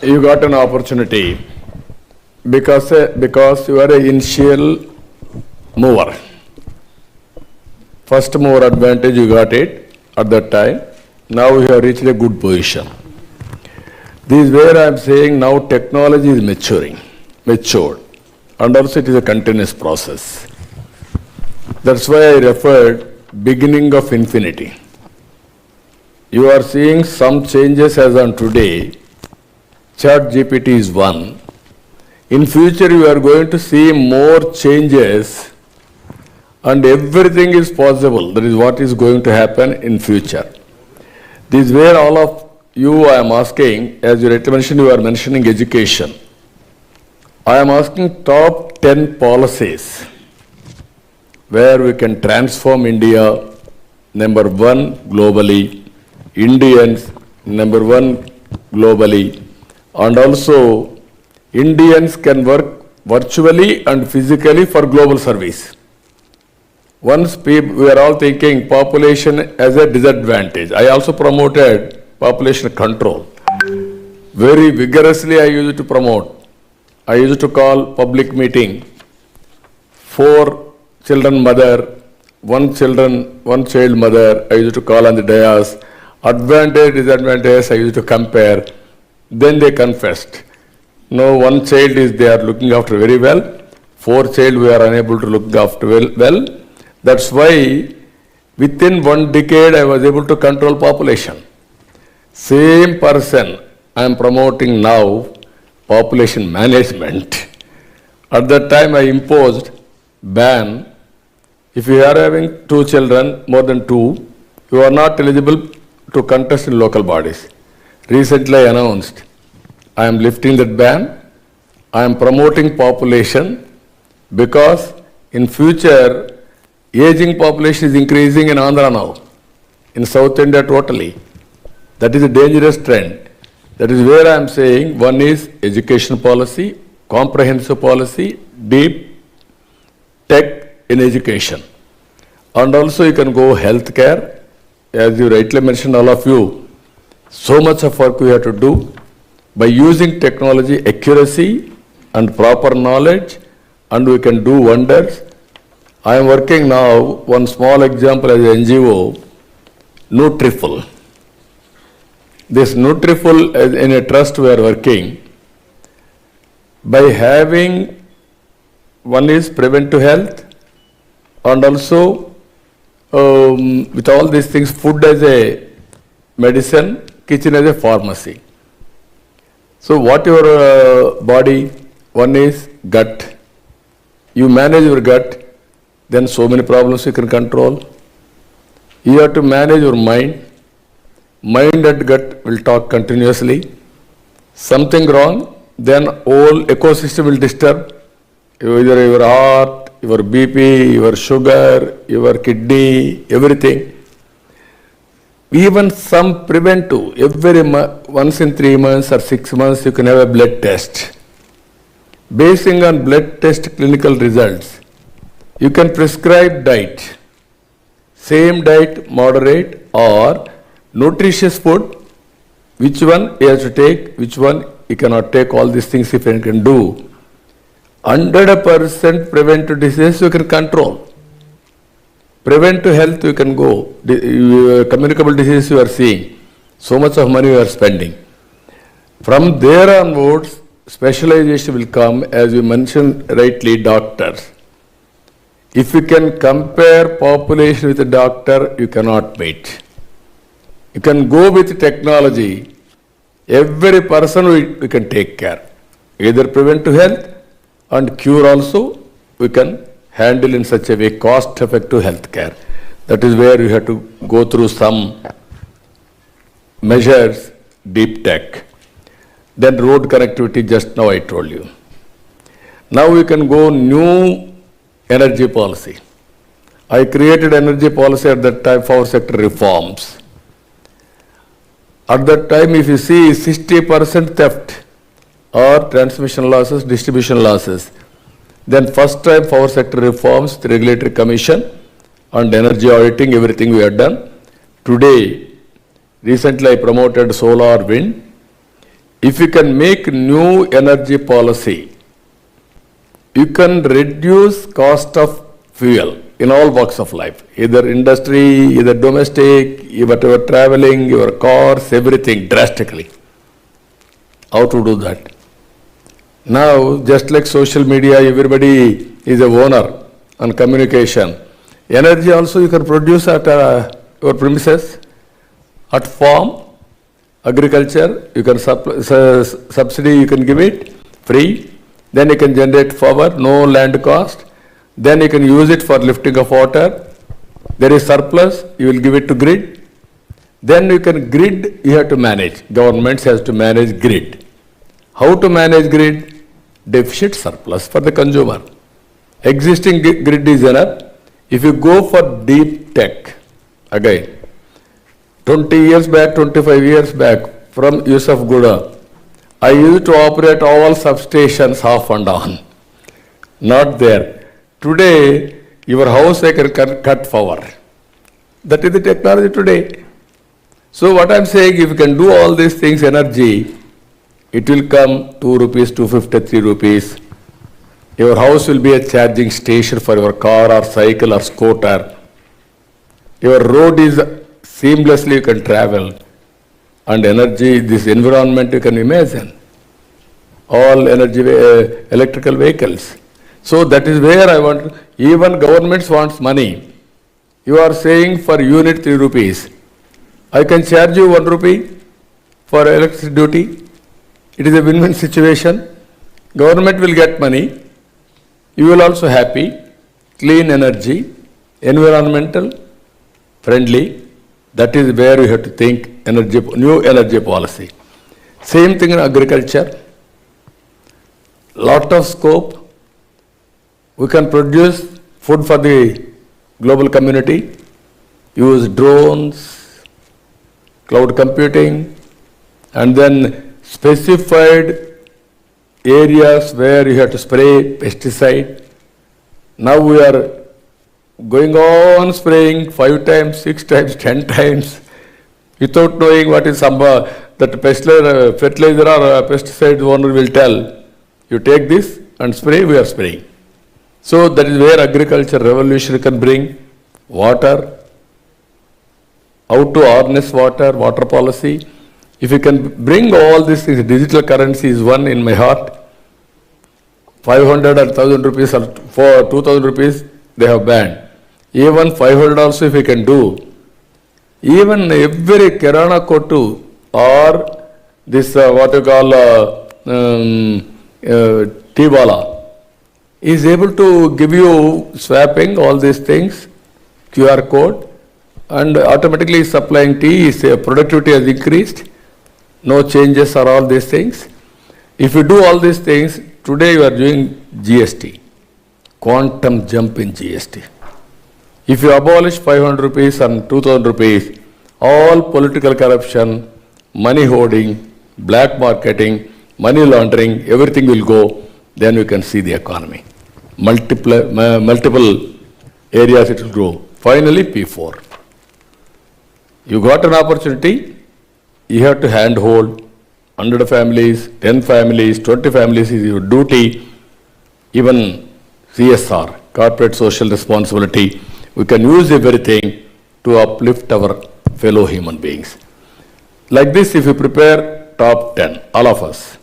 You got an opportunity because you are an initial mover. First mover advantage you got it at that time. Now you have reached a good position. This is where I am saying now technology is matured, and also it is a continuous process. That's why I referred beginning of infinity. You are seeing some changes as on today. ChatGPT is one. In future you are going to see more changes, and everything is possible. That is what is going to happen in future. This is where all of you I am asking, as you mentioned, you are mentioning education. I am asking top 10 policies where we can transform India number 1 globally, Indians number 1 globally, and also Indians can work virtually and physically for global service. Once we are all thinking population as a disadvantage. I also promoted population control. Very vigorously I used to promote. I used to call public meeting, 4 children mother, 1 child mother, I used to call on the dais. Advantage, disadvantage, I used to compare. Then they confessed. No, 1 child is they are looking after very well. 4 child we are unable to look after well. That's why within 1 decade I was able to control population. Same person, I am promoting now population management. At that time I imposed ban. If you are having 2 children, more than 2, you are not eligible to contest in local bodies. Recently I announced, I am lifting that ban. I am promoting population because in future, aging population is increasing in Andhra now, in South India totally. That is a dangerous trend. That is where I am saying, one is education policy, comprehensive policy, deep tech in education. And also you can go healthcare, as you rightly mentioned, all of you, so much of work we have to do. By using technology, accuracy and proper knowledge, and we can do wonders. I am working now, one small example as an NGO, Nutriful. This Nutriful, in a trust we are working, by having, one is preventive health, and also with all these things, food as a medicine, kitchen as a pharmacy. So what your body, one is gut. You manage your gut, then so many problems you can control. You have to manage your mind. Mind and gut will talk continuously. Something wrong, then whole ecosystem will disturb. Either your heart, your BP, your sugar, your kidney, everything. Even some preventive, once in 3 months or 6 months you can have a blood test. Basing on blood test clinical results, you can prescribe diet. Same diet, moderate or nutritious food, which one he has to take, which one he cannot take, all these things if he can do. 100% preventive disease you can control. Preventive health you can go. Communicable disease you are seeing. So much of money you are spending. From there onwards, specialization will come, as you mentioned rightly, doctors. If you can compare population with a doctor, you cannot meet. You can go with technology. Every person we can take care. Either preventive health and cure also we can handle in such a way, cost-effective healthcare. That is where you have to go through some measures, deep tech. Then road connectivity, just now I told you. Now we can go new energy policy. I created energy policy at that time, power sector reforms. At that time, if you see 60% theft or transmission losses, distribution losses, then first time power sector reforms, the regulatory commission and energy auditing, everything we have done. Today, recently I promoted solar, wind. If you can make new energy policy, you can reduce cost of fuel in all walks of life, either industry, either domestic, whatever traveling, your cars, everything drastically. How to do that? Now, just like social media, everybody is a owner on communication. Energy also you can produce at your premises, at farm, agriculture, you can subsidy, you can give it free. Then you can generate power, no land cost. Then you can use it for lifting of water. There is surplus, you will give it to grid. Then you can grid, you have to manage. Governments has to manage grid. How to manage grid? Deficit surplus for the consumer. Existing grid is enough. If you go for deep tech, again, 20 years back, 25 years back, from Yusuf Guda, I used to operate all substations off and on. Not there. Today, your house I can cut power. That is the technology today. So what I am saying, if you can do all these things, energy, it will come 2 rupees, 250, 3 rupees. Your house will be a charging station for your car or cycle or scooter. Your road is seamlessly you can travel. And energy, this environment you can imagine. All energy, electrical vehicles. So that is where I want, even governments wants money. You are saying for unit 3 rupees. I can charge you 1 rupee for electricity duty. It is a win-win situation. Government will get money. You will also happy. Clean energy, environmental friendly. That is where you have to think new energy policy. Same thing in agriculture. Lot of scope. We can produce food for the global community. Use drones, cloud computing, and then specified areas where you have to spray pesticide. Now we are going on spraying 5 times, 6 times, 10 times without knowing what is that fertilizer or pesticide owner will tell. You take this and spray, we are spraying. So that is where agriculture revolution can bring. Water, how to harness water, water policy. If you can bring all these things, digital currency is one in my heart. 500 or 1,000 rupees or for 2,000 rupees, they have banned. Even 500 also if you can do. Even every Kirana Kotu or this what you call T-Bala is able to give you swapping all these things, QR code, and automatically supplying tea, productivity has increased. No changes or all these things. If you do all these things, today you are doing GST, quantum jump in GST. If you abolish 500 rupees and 2,000 rupees, all political corruption, money hoarding, black marketing, money laundering, everything will go, then you can see the economy. Multiple areas it will grow. Finally, P4. You got an opportunity, you have to handhold 100 families, 10 families, 20 families is your duty. Even CSR, corporate social responsibility, we can use everything to uplift our fellow human beings. Like this, if you prepare top 10, all of us,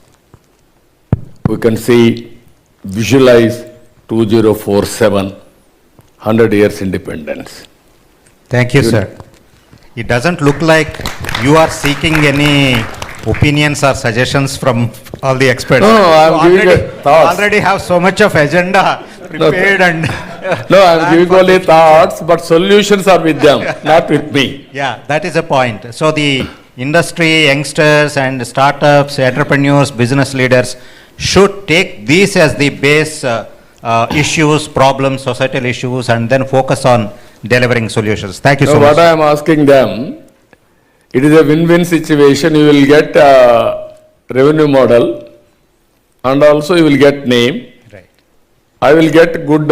we can see, visualize 2047, 100 years independence. Thank you, sir. It doesn't look like you are seeking any opinions or suggestions from all the experts. No, I'm giving thoughts. Already have so much of agenda prepared and... No, I'm giving only thoughts, but solutions are with them, not with me. Yeah, that is a point. So the industry, youngsters and startups, entrepreneurs, business leaders should take these as the base issues, problems, societal issues, and then focus on delivering solutions. Thank you so much. What I am asking them, it is a win-win situation. You will get a revenue model and also you will get name. Right. I will get good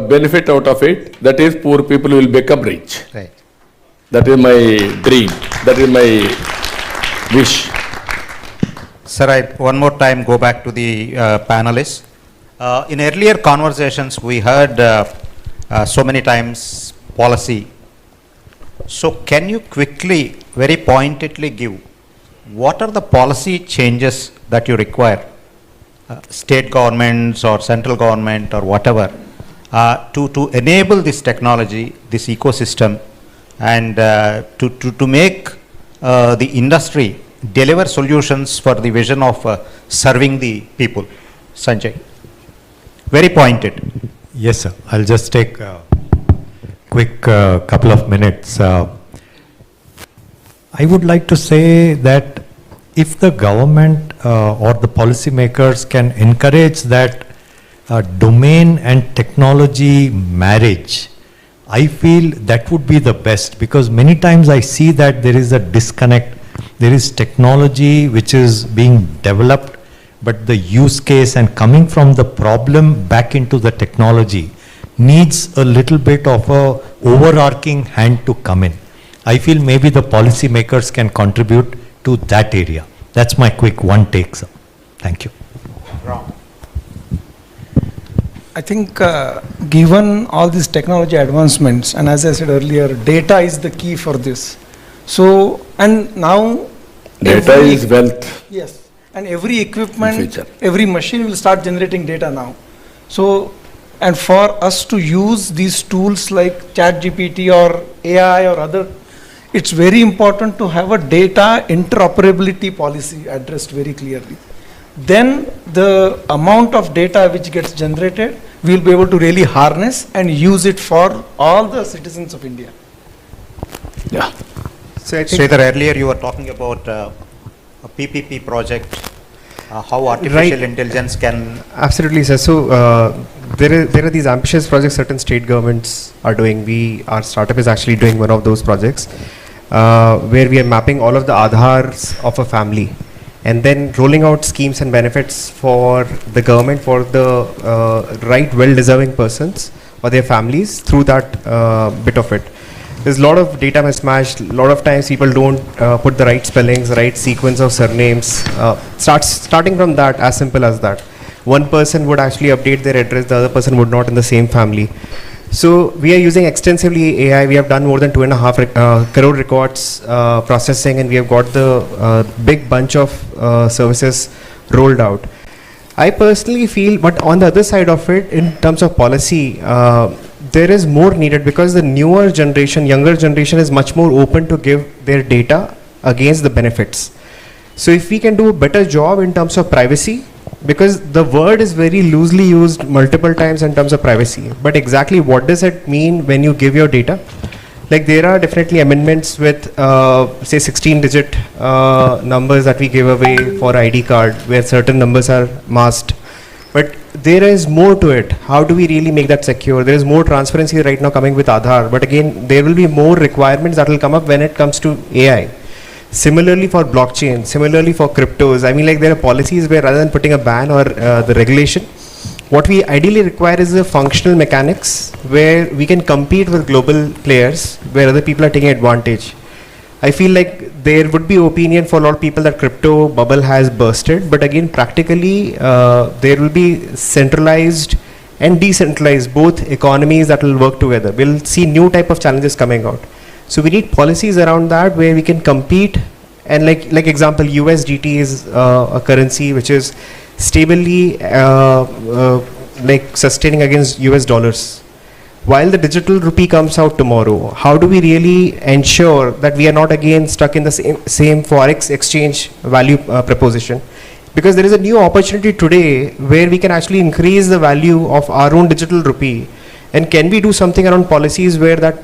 benefit out of it. That is, poor people will become rich. Right. That is my dream. That is my wish. Sir, I one more time go back to the panelists. In earlier conversations, we heard so many times policy. So can you quickly, very pointedly give, what are the policy changes that you require, state governments or central government or whatever, to enable this technology, this ecosystem, and to make the industry deliver solutions for the vision of serving the people? Sanjay. Very pointed. Yes, sir. I'll just take a quick couple of minutes. I would like to say that if the government or the policymakers can encourage that domain and technology marriage, I feel that would be the best, because many times I see that there is a disconnect. There is technology which is being developed, but the use case and coming from the problem back into the technology needs a little bit of a overarching hand to come in. I feel maybe the policy makers can contribute to that area. That's my quick one take, sir. Thank you. I think given all these technology advancements, and as I said earlier, data is the key for this. So, and now Data is wealth. Yes, and every equipment, Future. every machine will start generating data now. So, and for us to use these tools like ChatGPT or AI or other, it's very important to have a data interoperability policy addressed very clearly. Then the amount of data which gets generated, we'll be able to really harness and use it for all the citizens of India. Yeah. So I think Sridhar, earlier you were talking about a PPP project, how artificial intelligence can... absolutely, sir. So there are these ambitious projects certain state governments are doing. Our startup is actually doing one of those projects where we are mapping all of the Aadhars of a family and then rolling out schemes and benefits for the government for the right well-deserving persons or their families through that bit of it. There's a lot of data mismatch. A lot of times people don't put the right spellings, right sequence of surnames. Starting from that, as simple as that. One person would actually update their address, the other person would not in the same family. So we are using extensively AI. We have done more than 2.5 crore records processing, and we have got the big bunch of services rolled out. I personally feel, but on the other side of it, in terms of policy, there is more needed because the newer generation, younger generation is much more open to give their data against the benefits. So if we can do a better job in terms of privacy, because the word is very loosely used multiple times in terms of privacy, but exactly what does it mean when you give your data? Like there are definitely amendments with say 16-digit numbers that we give away for ID card where certain numbers are masked. But there is more to it. How do we really make that secure? There is more transparency right now coming with Aadhaar, but again, there will be more requirements that will come up when it comes to AI. Similarly for blockchain, similarly for cryptos. I mean, like there are policies where rather than putting a ban or the regulation, what we ideally require is a functional mechanics where we can compete with global players where other people are taking advantage. I feel like there would be opinion for a lot of people that crypto bubble has bursted, but again, practically there will be centralized and decentralized both economies that will work together. We'll see new type of challenges coming out. So we need policies around that where we can compete, and like example, USDT is a currency which is stably like sustaining against US dollars. While the digital rupee comes out tomorrow, how do we really ensure that we are not again stuck in the same forex exchange value proposition? Because there is a new opportunity today where we can actually increase the value of our own digital rupee. And can we do something around policies where that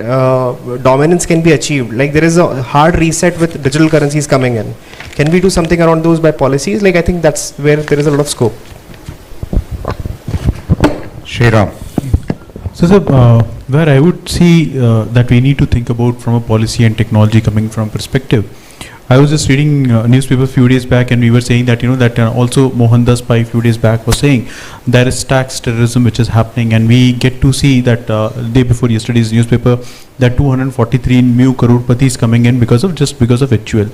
dominance can be achieved? Like there is a hard reset with digital currencies coming in. Can we do something around those by policies? Like I think that's where there is a lot of scope. Shriram. So, sir, where I would see that we need to think about from a policy and technology coming from perspective. I was just reading newspaper a few days back, and we were saying that that also Mohandas Pai a few days back was saying there is tax terrorism which is happening, and we get to see that day before yesterday's newspaper that 243 new crorepati coming in because of HUL.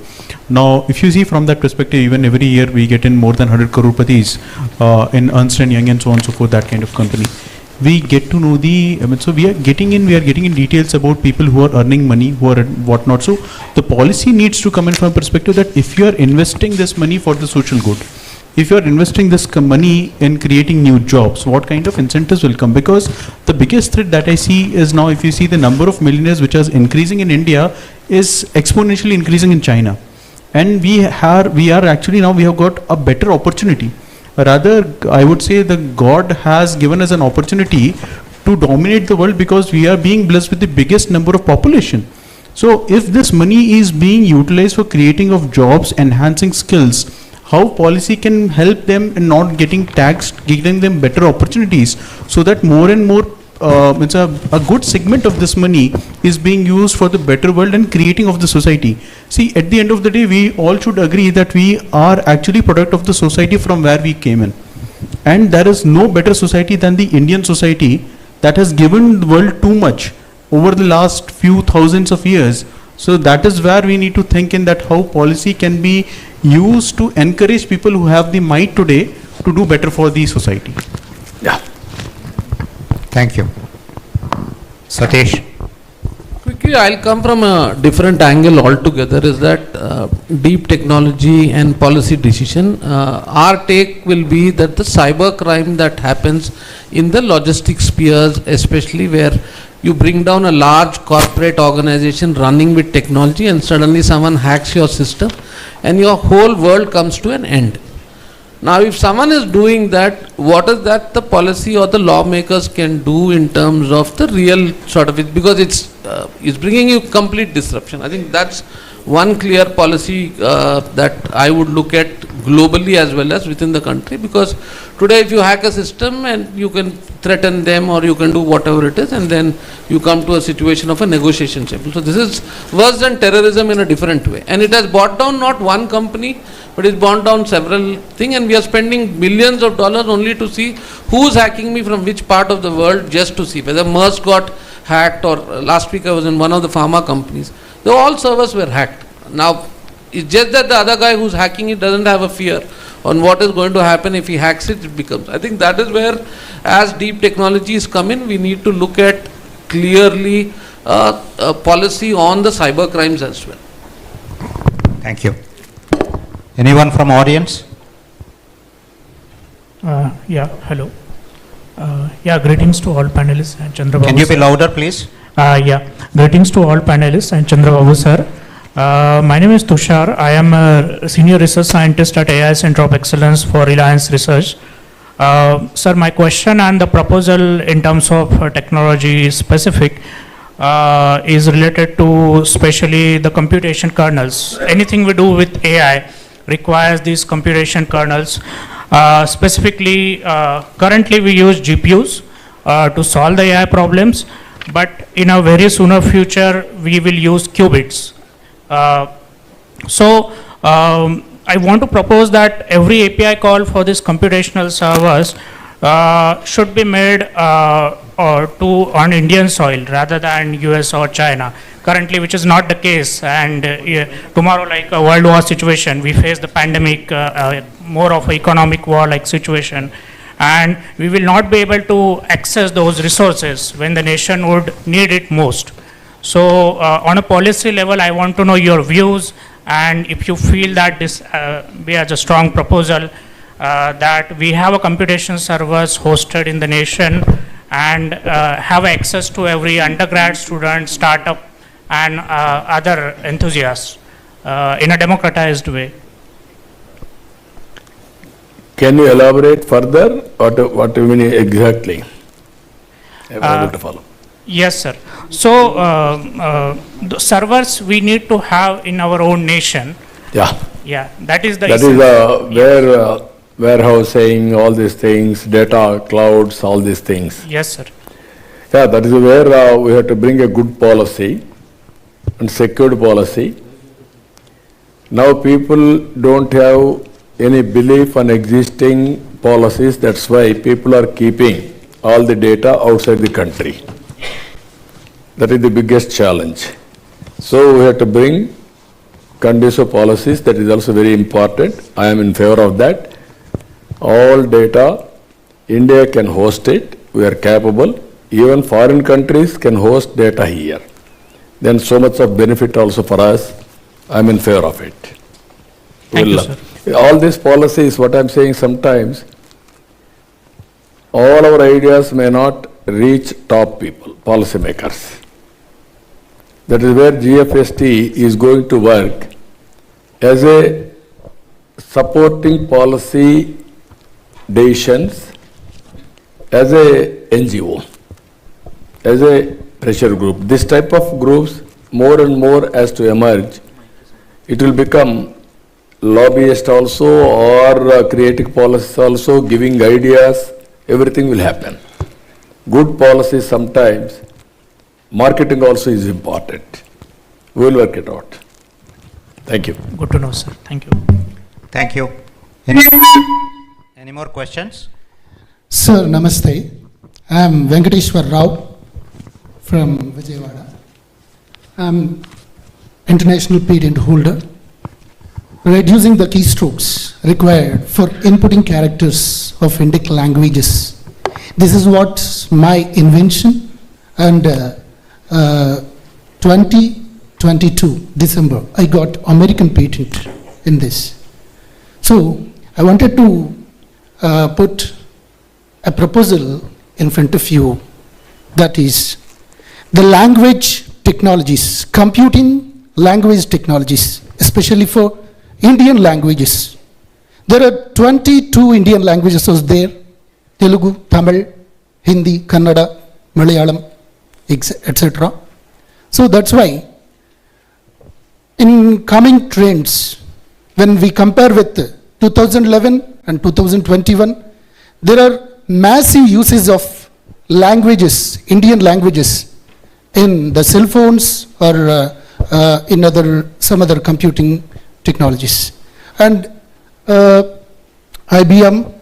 Now, if you see from that perspective, even every year we get in more than 100 crorepati in Ernst & Young and so on and so forth, that kind of company. We get to know so we are getting in details about people who are earning money, who are whatnot. So the policy needs to come in from a perspective that if you are investing this money for the social good, if you are investing this money in creating new jobs, what kind of incentives will come? Because the biggest threat that I see is now, if you see the number of millionaires which is increasing in India is exponentially increasing in China. And we are actually now we have got a better opportunity. Rather, I would say the God has given us an opportunity to dominate the world because we are being blessed with the biggest number of population. So if this money is being utilized for creating of jobs, enhancing skills, how policy can help them in not getting taxed, giving them better opportunities so that more and more it's a good segment of this money is being used for the better world and creating of the society. See, at the end of the day, we all should agree that we are actually product of the society from where we came in. And there is no better society than the Indian society that has given the world too much over the last few thousands of years. So that is where we need to think in that how policy can be used to encourage people who have the might today to do better for the society. Yeah. Thank you. Satish. Quickly, I'll come from a different angle altogether, is that deep technology and policy decision. Our take will be that the cyber crime that happens in the logistics spheres, especially where you bring down a large corporate organization running with technology, and suddenly someone hacks your system and your whole world comes to an end. Now, if someone is doing that, what is that the policy or the lawmakers can do in terms of the real sort of it, because it's bringing you complete disruption. I think that's one clear policy that I would look at globally as well as within the country, because today if you hack a system and you can threaten them or you can do whatever it is, and then you come to a situation of a negotiation table. So this is worse than terrorism in a different way, and it has brought down not one company, but it's brought down several things, and we are spending millions of dollars only to see who's hacking me from which part of the world, just to see whether Merck got hacked, or last week I was in one of the pharma companies. All servers were hacked. Now, it's just that the other guy who's hacking it doesn't have a fear on what is going to happen if he hacks it, it becomes. I think that is where, as deep technologies come in, we need to look at clearly a policy on the cyber crimes as well. Thank you. Anyone from audience? Yeah, hello. Greetings to all panelists and Chandrababu. Can you be louder, please? Greetings to all panelists and Chandrababu sir. My name is Tushar. I am a senior research scientist at AI Center of Excellence for Reliance Research. Sir, my question and the proposal in terms of technology specific is related to especially the computation kernels. Anything we do with AI requires these computation kernels. Specifically, currently we use GPUs to solve the AI problems, but in a very sooner future we will use qubits. I want to propose that every API call for these computational servers should be made on Indian soil rather than US or China. Currently, which is not the case, and tomorrow, like a world war situation, we face the pandemic, more of an economic war like situation, and we will not be able to access those resources when the nation would need it most. So on a policy level, I want to know your views, and if you feel that this be as a strong proposal that we have a computation servers hosted in the nation and have access to every undergrad student, startup, and other enthusiasts in a democratized way. Can you elaborate further? What do you mean exactly? I'm able to follow. Yes, sir. So, the servers we need to have in our own nation. Yeah. That is the That issue. is where warehousing, all these things, data, clouds, all these things. Yes, sir. Yeah, that is where we have to bring a good policy and secured policy. Now people don't have any belief on existing policies. That's why people are keeping all the data outside the country. That is the biggest challenge. So we have to bring conducive policies. That is also very important. I am in favor of that. All data, India can host it. We are capable. Even foreign countries can host data here. Then so much of benefit also for us. I am in favor of it. Thank you, sir. All these policies, what I am saying sometimes, all our ideas may not reach top people, policy makers. That is where GFST is going to work as a supporting policy decisions, as a NGO, as a pressure group. This type of groups more and more has to emerge. It will become lobbyist also, or creating policies also, giving ideas, everything will happen. Good policies sometimes, marketing also is important. We will work it out. Thank you. Good to know, sir. Thank you. Thank you. Any more questions? Sir, namaste. I am Venkateshwar Rao from Vijayawada. I am international patent holder. Reducing the keystrokes required for inputting characters of Indic languages. This is what my invention, and 2022 December I got American patent in this. So I wanted to put a proposal in front of you, that is the language technologies, computing language technologies, especially for Indian languages. There are 22 Indian languages was there: Telugu, Tamil, Hindi, Kannada, Malayalam, etc. So that's why in coming trends, when we compare with 2011 and 2021, there are massive uses of languages, Indian languages, in the cell phones or in some other computing technologies. And IBM,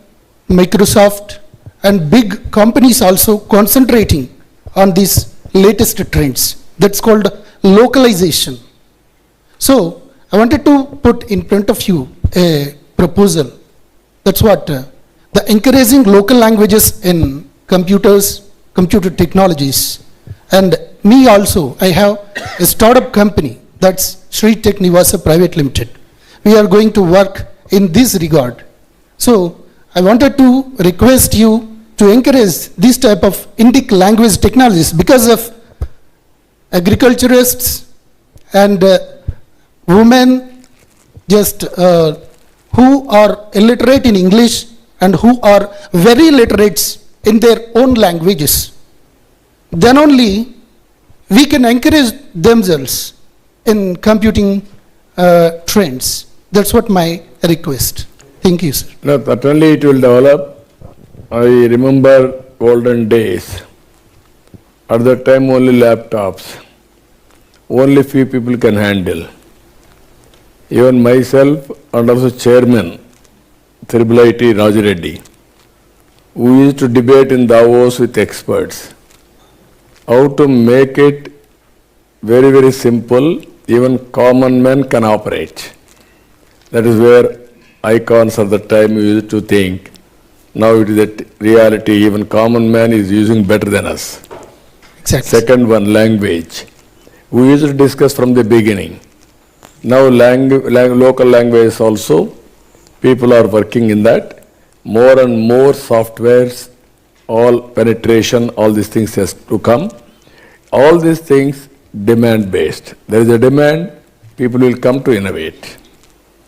Microsoft, and big companies also concentrating on these latest trends. That's called localization. So I wanted to put in front of you a proposal. That's what the encouraging local languages in computers, computer technologies. And me also, I have a startup company, that's Sri Tech Nivasa Private Limited. We are going to work in this regard. So I wanted to request you to encourage this type of Indic language technologies because of agriculturists and women just who are illiterate in English and who are very literate in their own languages. Then only we can encourage themselves in computing trends. That's what my request. Thank you, sir. No, certainly it will develop. I remember olden days. At that time only laptops. Only few people can handle. Even myself and also chairman, Triple IT Raju Reddy, we used to debate in Davos with experts how to make it very, very simple, even common man can operate. That is where icons at the time we used to think. Now it is a reality, even common man is using better than us. Exactly. Second one, language. We used to discuss from the beginning. Now local language also, people are working in that. More and more softwares, all penetration, all these things has to come. All these things demand based. There is a demand, people will come to innovate.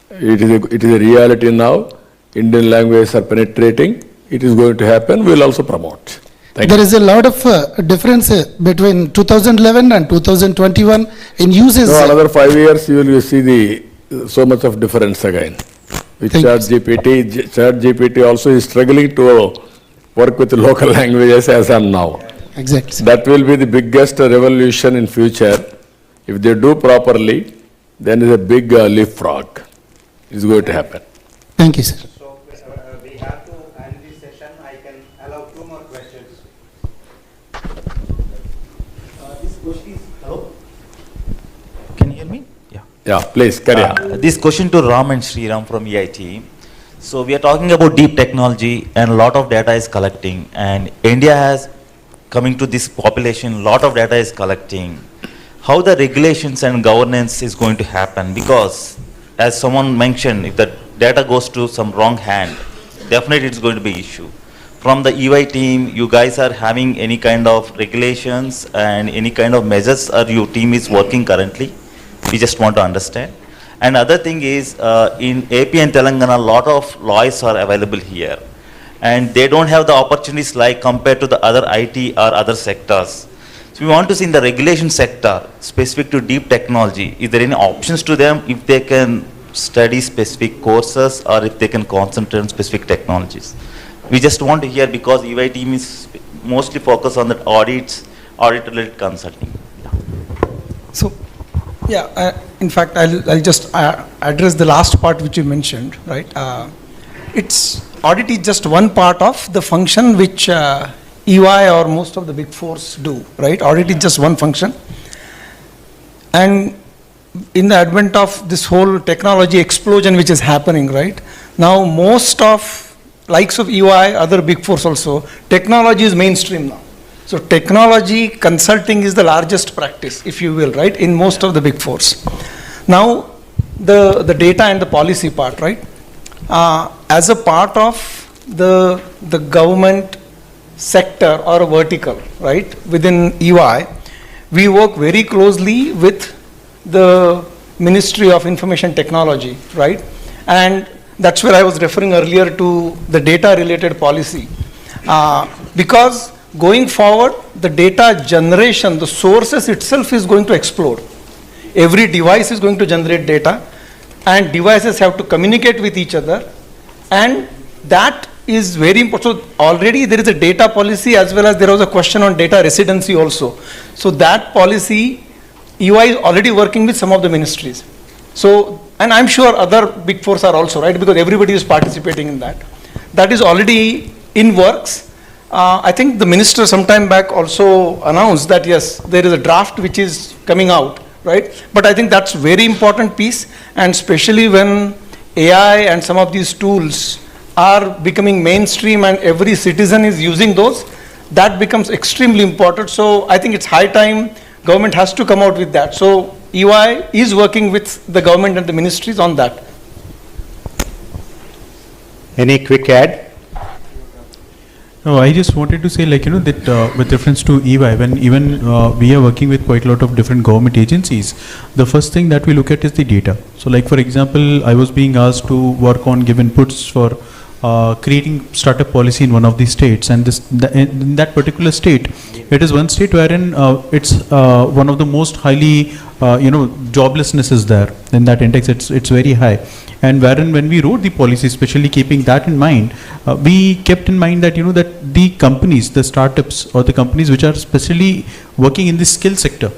It is a reality now. Indian languages are penetrating. It is going to happen. We will also promote. There is a lot of difference between 2011 and 2021 in uses. No, another 5 years you will see so much of difference again. With ChatGPT also is struggling to work with local languages as of now. Exactly. That will be the biggest revolution in future. If they do properly, then it's a big leapfrog. It's going to happen. Thank you, sir. So we have to end this session. I can allow 2 more questions. This question is, hello? Can you hear me? Yeah. Yeah, please, carry on. This question to Ram and Sriram from EIT. So we are talking about deep technology and a lot of data is collecting, and India has coming to this population, lot of data is collecting. How the regulations and governance is going to happen? Because as someone mentioned, if the data goes to some wrong hand, definitely it's going to be issue. From the EY team, you guys are having any kind of regulations and any kind of measures, or your team is working currently? We just want to understand. And other thing is, in AP and Telangana, a lot of lawyers are available here, and they don't have the opportunities like compared to the other IT or other sectors. So we want to see in the regulation sector, specific to deep technology, is there any options to them if they can study specific courses or if they can concentrate on specific technologies? We just want to hear, because EY team is mostly focused on the audit-related consulting. So, yeah, in fact, I'll just address the last part which you mentioned, right? Audit is just one part of the function which EY or most of the big fours do, right? Audit is just one function. And in the advent of this whole technology explosion which is happening, right? Now most of likes of EY, other big fours also, technology is mainstream now. So technology consulting is the largest practice, if you will, right, in most of the big fours. Now the data and the policy part, right? As a part of the government sector or a vertical, right, within EY, we work very closely with the Ministry of Information Technology, right? And that's where I was referring earlier to the data related policy. Because going forward, the data generation, the sources itself is going to explode. Every device is going to generate data, and devices have to communicate with each other, and that is very important. So already there is a data policy, as well as there was a question on data residency also. So that policy, EY is already working with some of the ministries. So, and I'm sure other big fours are also, right, because everybody is participating in that. That is already in works. I think the minister sometime back also announced that yes, there is a draft which is coming out, right? But I think that's very important piece, and especially when AI and some of these tools are becoming mainstream and every citizen is using those, that becomes extremely important. So I think it's high time government has to come out with that. So EY is working with the government and the ministries on that. Any quick add? No, I just wanted to say, like, that with reference to EY, when even we are working with quite a lot of different government agencies, the first thing that we look at is the data. So, like, for example, I was being asked to work on give inputs for creating startup policy in one of the states, and in that particular state, it is one state wherein it's one of the most highly, joblessness is there. In that index, it's very high. And wherein when we wrote the policy, especially keeping that in mind, we kept in mind that, that the companies, the startups or the companies which are especially working in the skill sector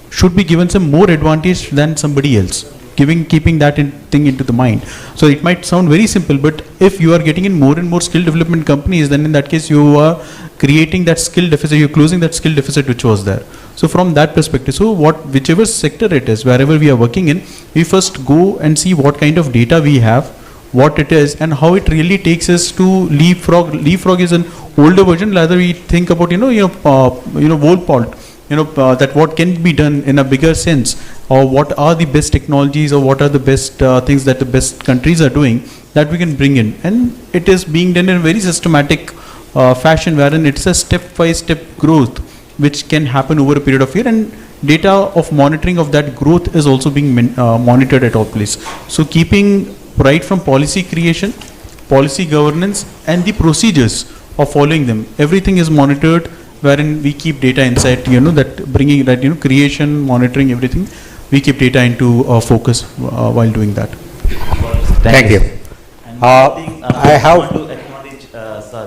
should be given some more advantage than somebody else, keeping that thing into the mind. So it might sound very simple, but if you are getting in more and more skill development companies, then in that case you are creating that skill deficit, you're closing that skill deficit which was there. So from that perspective, so whichever sector it is, wherever we are working in, we first go and see what kind of data we have, what it is, and how it really takes us to leapfrog. Leapfrog is an older version. Rather, we think about Volpalt. That what can be done in a bigger sense, or what are the best technologies, or what are the best things that the best countries are doing that we can bring in, and it is being done in a very systematic fashion, wherein it's a step-by-step growth which can happen over a period of year, and data of monitoring of that growth is also being monitored at all places. So keeping right from policy creation, policy governance, and the procedures of following them, everything is monitored, wherein we keep data inside, that bringing that, creation, monitoring, everything, we keep data into focus while doing that. Thank you. I want to acknowledge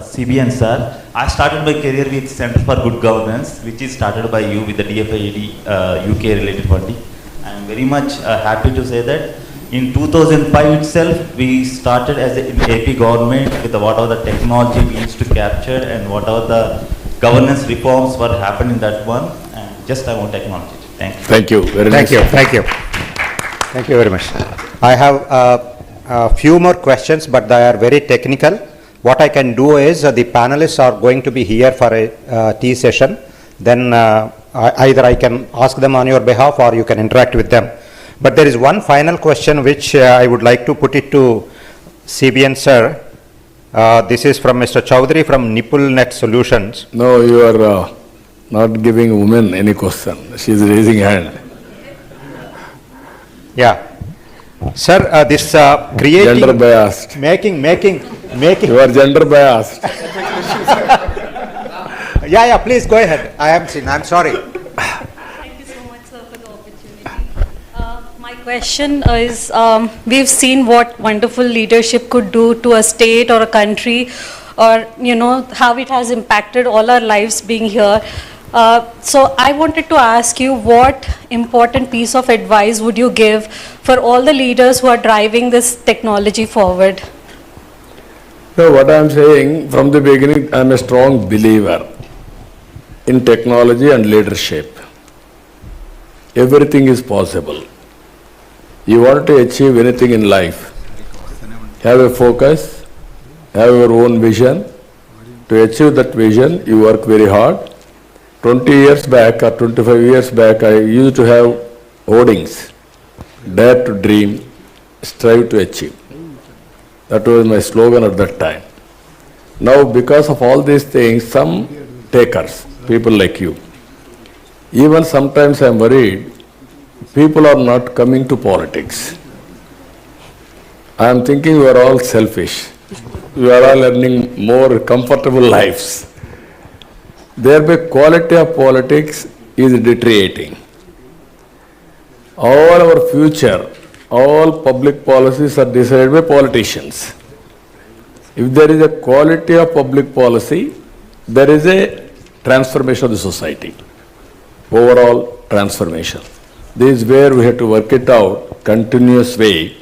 CBN sir. I started my career with Center for Good Governance, which is started by you with the DFID UK related funding. I am very much happy to say that in 2005 itself, we started as an AP government with whatever the technology we used to capture and whatever the governance reforms were happening in that one, and just I want to acknowledge it. Thank you. Thank you. Very nice. Thank you. Thank you very much. I have a few more questions, but they are very technical. What I can do is the panelists are going to be here for a tea session. Then either I can ask them on your behalf or you can interact with them. But there is one final question which I would like to put it to CBN sir. This is from Mr. Chowdhury from NippleNet Solutions. No, you are not giving women any question. She is raising hand. Yeah. Sir, this creating... Gender biased. Making... You are gender biased. Yeah, please go ahead. I'm sorry. Thank you so much, sir, for the opportunity. My question is, we've seen what wonderful leadership could do to a state or a country, or, how it has impacted all our lives being here. So I wanted to ask you, what important piece of advice would you give for all the leaders who are driving this technology forward? So what I am saying, from the beginning, I am a strong believer in technology and leadership. Everything is possible. You want to achieve anything in life, have a focus, have your own vision. To achieve that vision, you work very hard. 20 years back or 25 years back, I used to have hoardings. Dare to dream, strive to achieve. That was my slogan at that time. Now, because of all these things, some takers, people like you, Even sometimes I am worried, people are not coming to politics. I am thinking we are all selfish. We are all earning more comfortable lives. Thereby quality of politics is deteriorating. All our future, all public policies are decided by politicians. If there is a quality of public policy, there is a transformation of the society. Overall transformation. This is where we have to work it out, continuous way,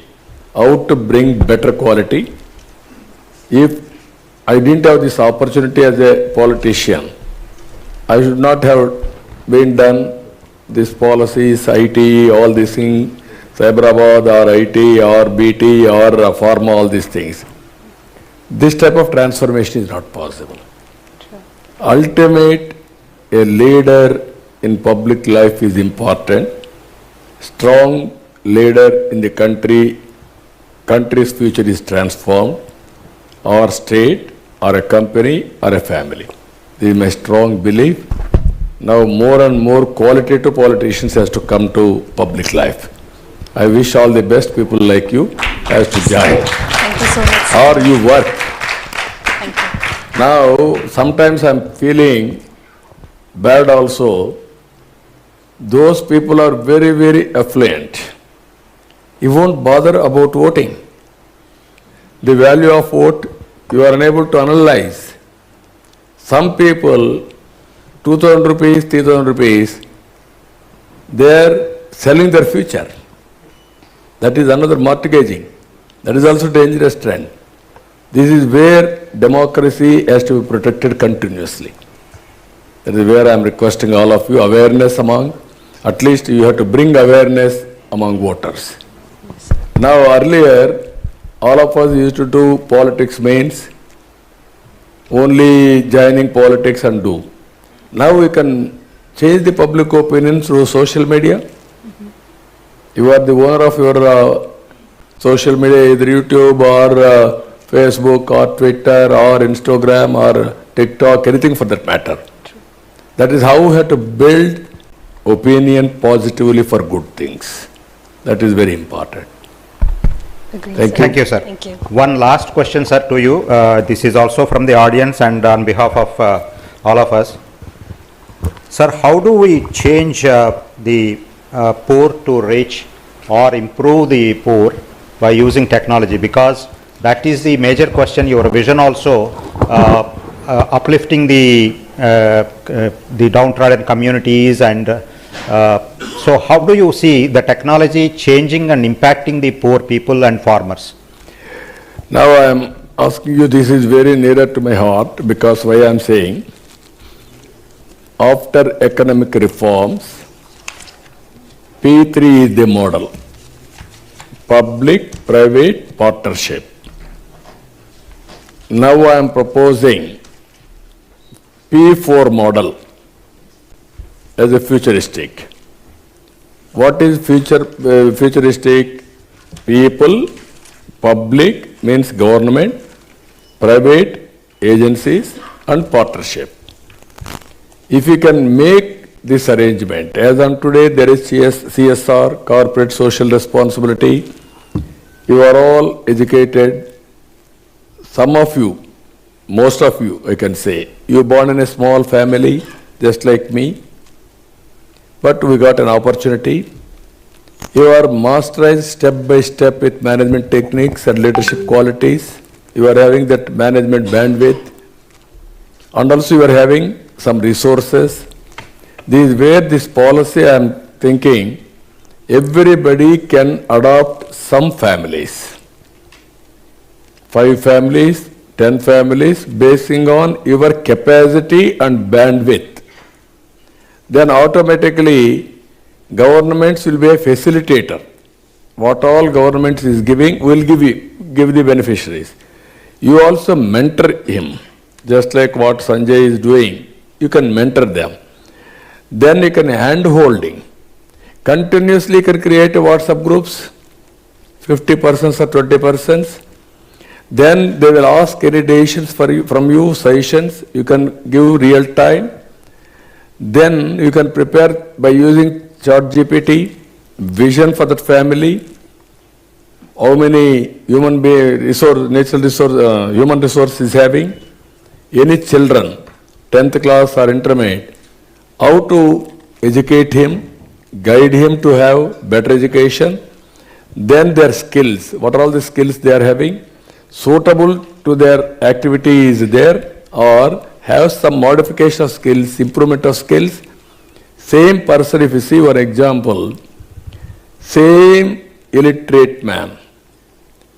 how to bring better quality. If I didn't have this opportunity as a politician, I should not have been done these policies, IT, all these things, Cyberabad or IT or BT or pharma, all these things. This type of transformation is not possible. Ultimate, a leader in public life is important. Strong leader in the country's future is transformed, or state, or a company, or a family. This is my strong belief. Now more and more qualitative politicians has to come to public life. I wish all the best people like you has to join. Thank you so much. Or you work. Thank you. Now, sometimes I'm feeling bad also. Those people are very, very affluent. You won't bother about voting. The value of vote, you are unable to analyze. Some people, 2,000 rupees, 3,000 rupees, they are selling their future. That is another mortgaging. That is also dangerous trend. This is where democracy has to be protected continuously. That is where I am requesting all of you, awareness among, at least you have to bring awareness among voters. Now earlier, all of us used to do politics means only joining politics and do. Now we can change the public opinion through social media. You are the owner of your social media, either YouTube or Facebook or Twitter or Instagram or TikTok, anything for that matter. That is how we have to build opinion positively for good things. That is very important. Agreed, Thank sir. you. Thank you, sir. Thank you. One last question, sir, to you. This is also from the audience and on behalf of all of us. Sir, how do we change the poor to rich or improve the poor by using technology? Because that is the major question. Your vision also uplifting the downtrodden communities, and so how do you see the technology changing and impacting the poor people and farmers? Now I am asking you, this is very nearer to my heart, because why I am saying, after economic reforms, P3 is the model, public-private partnership. Now I am proposing P4 model as a futuristic. What is futuristic? People, public means government, private agencies and partnership. If you can make this arrangement, as on today there is CSR, corporate social responsibility, you are all educated, some of you, most of you I can say, you born in a small family just like me, but we got an opportunity. You are masterized step by step with management techniques and leadership qualities. You are having that management bandwidth, and also you are having some resources. This is where this policy I am thinking, everybody can adopt some families. 5 families, 10 families, basing on your capacity and bandwidth. Then automatically governments will be a facilitator. What all government is giving will give the beneficiaries. You also mentor him, just like what Sanjay is doing. You can mentor them. Then you can hand-holding. Continuously you can create WhatsApp groups, 50 persons or 20 persons. Then they will ask any decisions from you, suggestions. You can give real time. Then you can prepare by using ChatGPT, vision for that family, how many human resource, natural resource, human resource is having, any children, 10th class or intermediate, how to educate him, guide him to have better education, then their skills, what are all the skills they are having, suitable to their activity is there, or have some modification of skills, improvement of skills. Same person, if you see one example, same illiterate man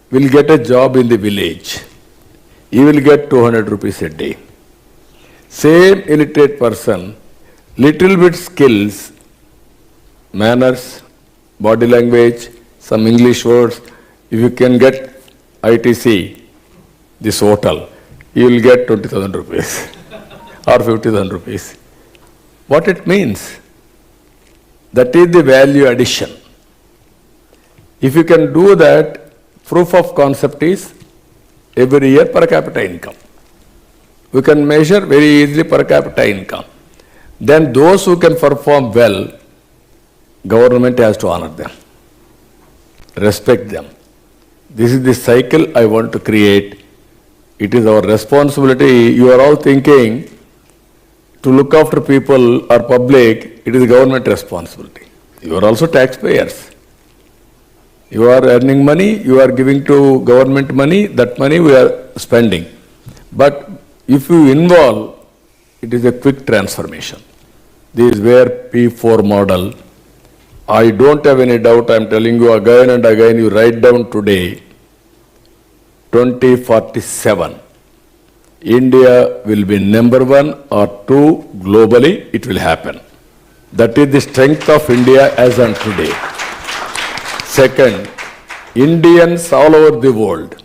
will get a job in the village. He will get 200 rupees a day. Same illiterate person, little bit skills, manners, body language, some English words, if you can get ITC, this hotel, you will get 20,000 rupees or 50,000 rupees. What it means? That is the value addition. If you can do that, proof of concept is every year per capita income. We can measure very easily per capita income. Then those who can perform well, government has to honor them, respect them. This is the cycle I want to create. It is our responsibility. You are all thinking to look after people or public, it is government responsibility. You are also taxpayers. You are earning money, you are giving to government money, that money we are spending. But if you involve, it is a quick transformation. This is where P4 model, I don't have any doubt, I am telling you again and again, you write down today, 2047, India will be number 1 or 2 globally, it will happen. That is the strength of India as on today. Second, Indians all over the world,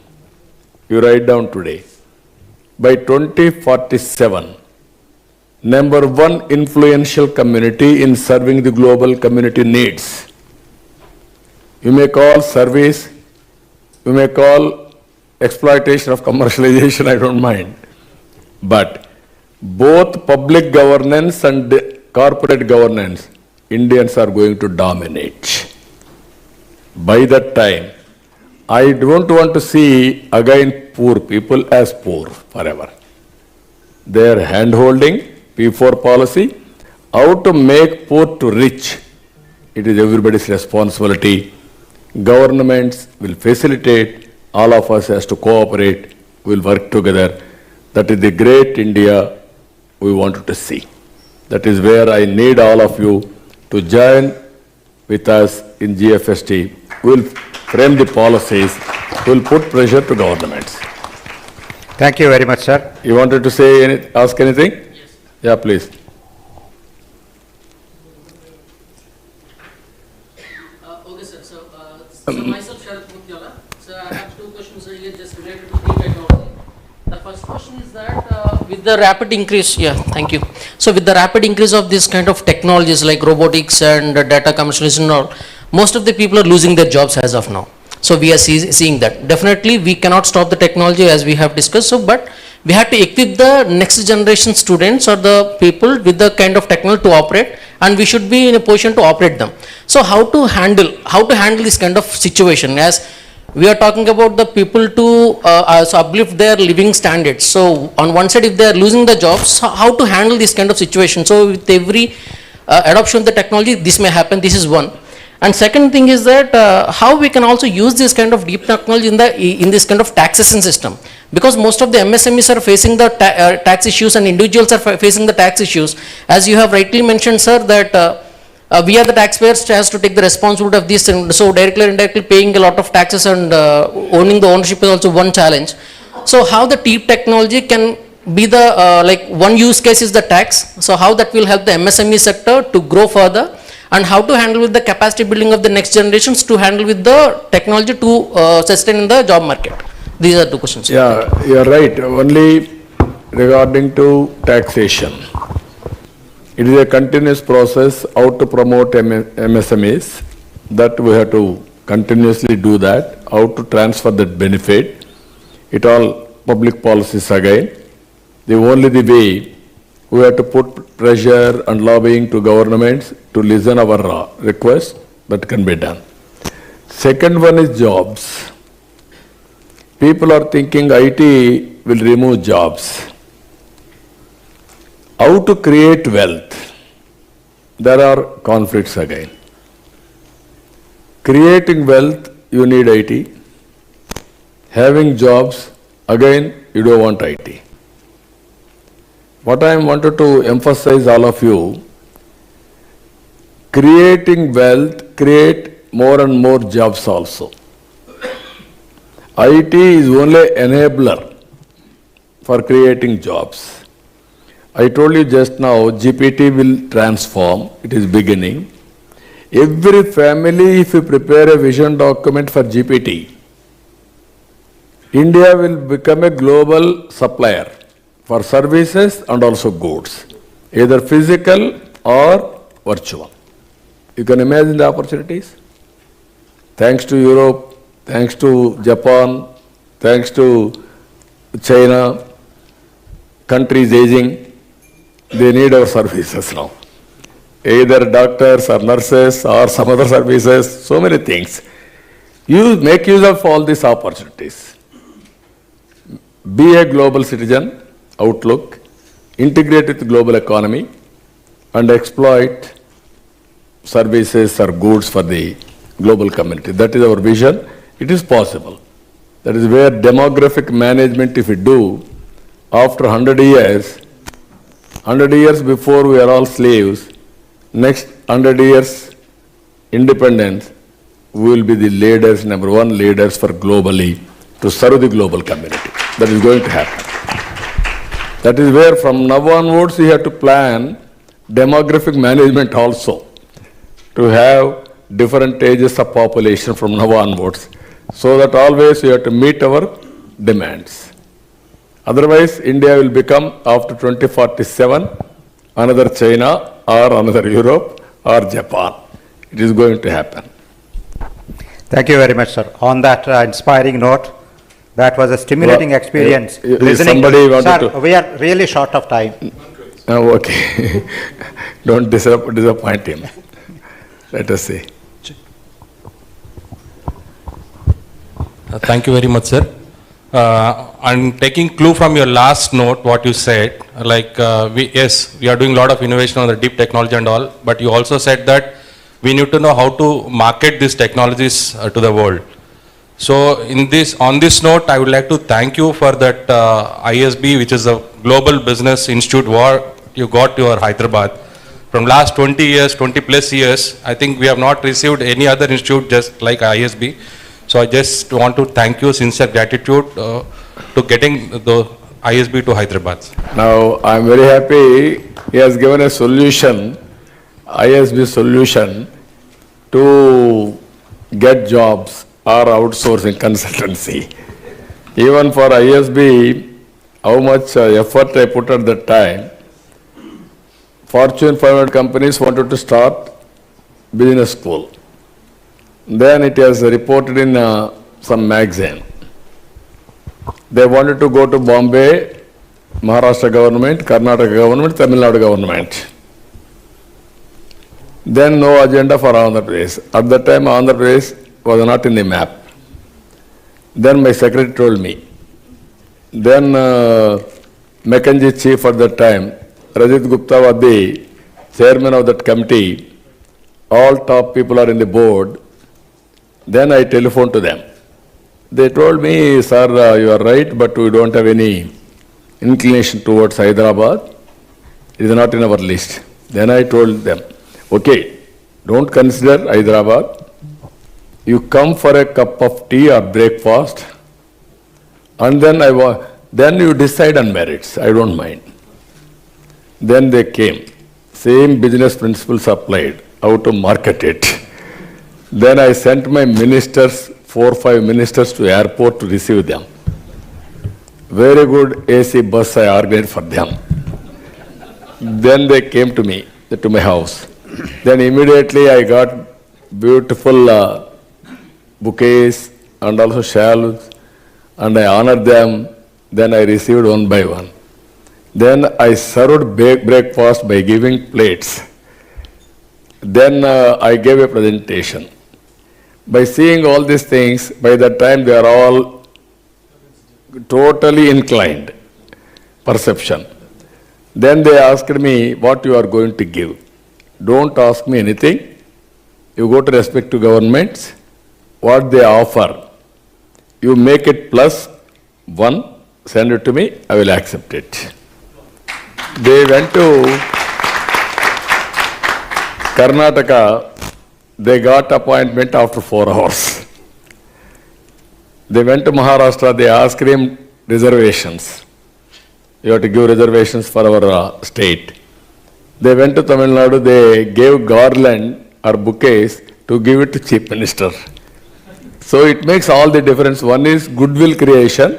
you write down today, by 2047, number 1 influential community in serving the global community needs. You may call service, you may call exploitation of commercialization, I don't mind. But both public governance and corporate governance, Indians are going to dominate. By that time, I don't want to see again poor people as poor forever. They are hand-holding P4 policy, how to make poor to rich. It is everybody's responsibility. Governments will facilitate, all of us has to cooperate, we will work together. That is the great India we wanted to see. That is where I need all of you to join with us in GFST. We will frame the policies, we will put pressure to governments. Thank you very much, sir. You wanted to say, ask anything? Yes. Yeah, please. Okay, sir. So myself, Sharat Muthyala. So I have 2 questions here just related to the technology. The first question is that with the rapid increase, thank you. So with the rapid increase of this kind of technologies like robotics and data commercialization and all, most of the people are losing their jobs as of now. So we are seeing that. Definitely we cannot stop the technology as we have discussed, so but we have to equip the next generation students or the people with the kind of technology to operate, and we should be in a position to operate them. So how to handle this kind of situation, as we are talking about the people to uplift their living standards. So on one side, if they are losing the jobs, how to handle this kind of situation? So with every adoption of the technology, this may happen. This is one. And second thing is that how we can also use this kind of deep technology in this kind of taxation system, because most of the MSMEs are facing the tax issues and individuals are facing the tax issues. As you have rightly mentioned, sir, that we are the taxpayers has to take the responsibility of this, and so directly or indirectly paying a lot of taxes and owning the ownership is also one challenge. So how the deep technology can be the like one use case is the tax. So how that will help the MSME sector to grow further, and how to handle with the capacity building of the next generations to handle with the technology to sustain in the job market. These are 2 questions. Yeah, you are right. Only regarding to taxation. It is a continuous process how to promote MSMEs, that we have to continuously do that, how to transfer that benefit. It all public policies again. The only the way we have to put pressure and lobbying to governments to listen our request, that can be done. Second one is jobs. People are thinking IT will remove jobs. How to create wealth? There are conflicts again. Creating wealth, you need IT. Having jobs, again, you don't want IT. What I wanted to emphasize all of you, creating wealth, create more and more jobs also. IT is only enabler for creating jobs. I told you just now, GPT will transform, it is beginning. Every family, if you prepare a vision document for GPT, India will become a global supplier for services and also goods, either physical or virtual. You can imagine the opportunities. Thanks to Europe, thanks to Japan, thanks to China, countries aging, they need our services now. Either doctors or nurses or some other services, so many things. You make use of all these opportunities. Be a global citizen, outlook, integrate with the global economy and exploit services or goods for the global community. That is our vision. It is possible. That is where demographic management, if we do, after 100 years before we are all slaves, next 100 years independence, we will be the leaders, number one leaders for globally to serve the global community. That is going to happen. That is where from now onwards you have to plan demographic management also to have different ages of population from now onwards, so that always you have to meet our demands. Otherwise, India will become, after 2047, another China or another Europe or Japan. It is going to happen. Thank you very much, sir. On that inspiring note, that was a stimulating experience. Listening somebody to, wanted sir, to... we are really short of time. Okay. Don't disappoint him. Let us see. Thank you very much, sir. I'm taking clue from your last note, what you said, like we are doing a lot of innovation on the deep technology and all, but you also said that we need to know how to market these technologies to the world. So on this note, I would like to thank you for that ISB, which is a global business institute what you got to your Hyderabad. From last 20 years, 20 plus years, I think we have not received any other institute just like ISB. So I just want to thank you, sincere gratitude to getting the ISB to Hyderabad. Now, I am very happy he has given a solution, ISB solution, to get jobs or outsourcing consultancy. Even for ISB, how much effort I put at that time. Fortune 500 companies wanted to start business school. Then it has reported in some magazine. They wanted to go to Bombay, Maharashtra government, Karnataka government, Tamil Nadu government. Then no agenda for Andhra Pradesh. At that time, Andhra Pradesh was not in the map. Then my secretary told me. Then McKinsey chief at that time, Rajit Gupta was the chairman of that committee. All top people are in the board. Then I telephoned to them. They told me, sir, you are right, but we don't have any inclination towards Hyderabad. It is not in our list. Then I told them, okay, don't consider Hyderabad. You come for a cup of tea or breakfast, and then you decide on merits. I don't mind. Then they came. Same business principles applied, how to market it. Then I sent my ministers, 4 or 5 ministers to airport to receive them. Very good AC bus I organized for them. Then they came to me, to my house. Then immediately I got beautiful bouquets and also shawls, and I honored them. Then I received one by one. Then I served breakfast by giving plates. Then I gave a presentation. By seeing all these things, by that time they are all totally inclined, perception. Then they asked me what you are going to give. Don't ask me anything. You go to respective governments, what they offer. You make it +1, send it to me, I will accept it. They went to Karnataka, they got appointment after 4 hours. They went to Maharashtra, they asked him reservations. You have to give reservations for our state. They went to Tamil Nadu, they gave garland or bouquets to give it to Chief Minister. So it makes all the difference. One is goodwill creation,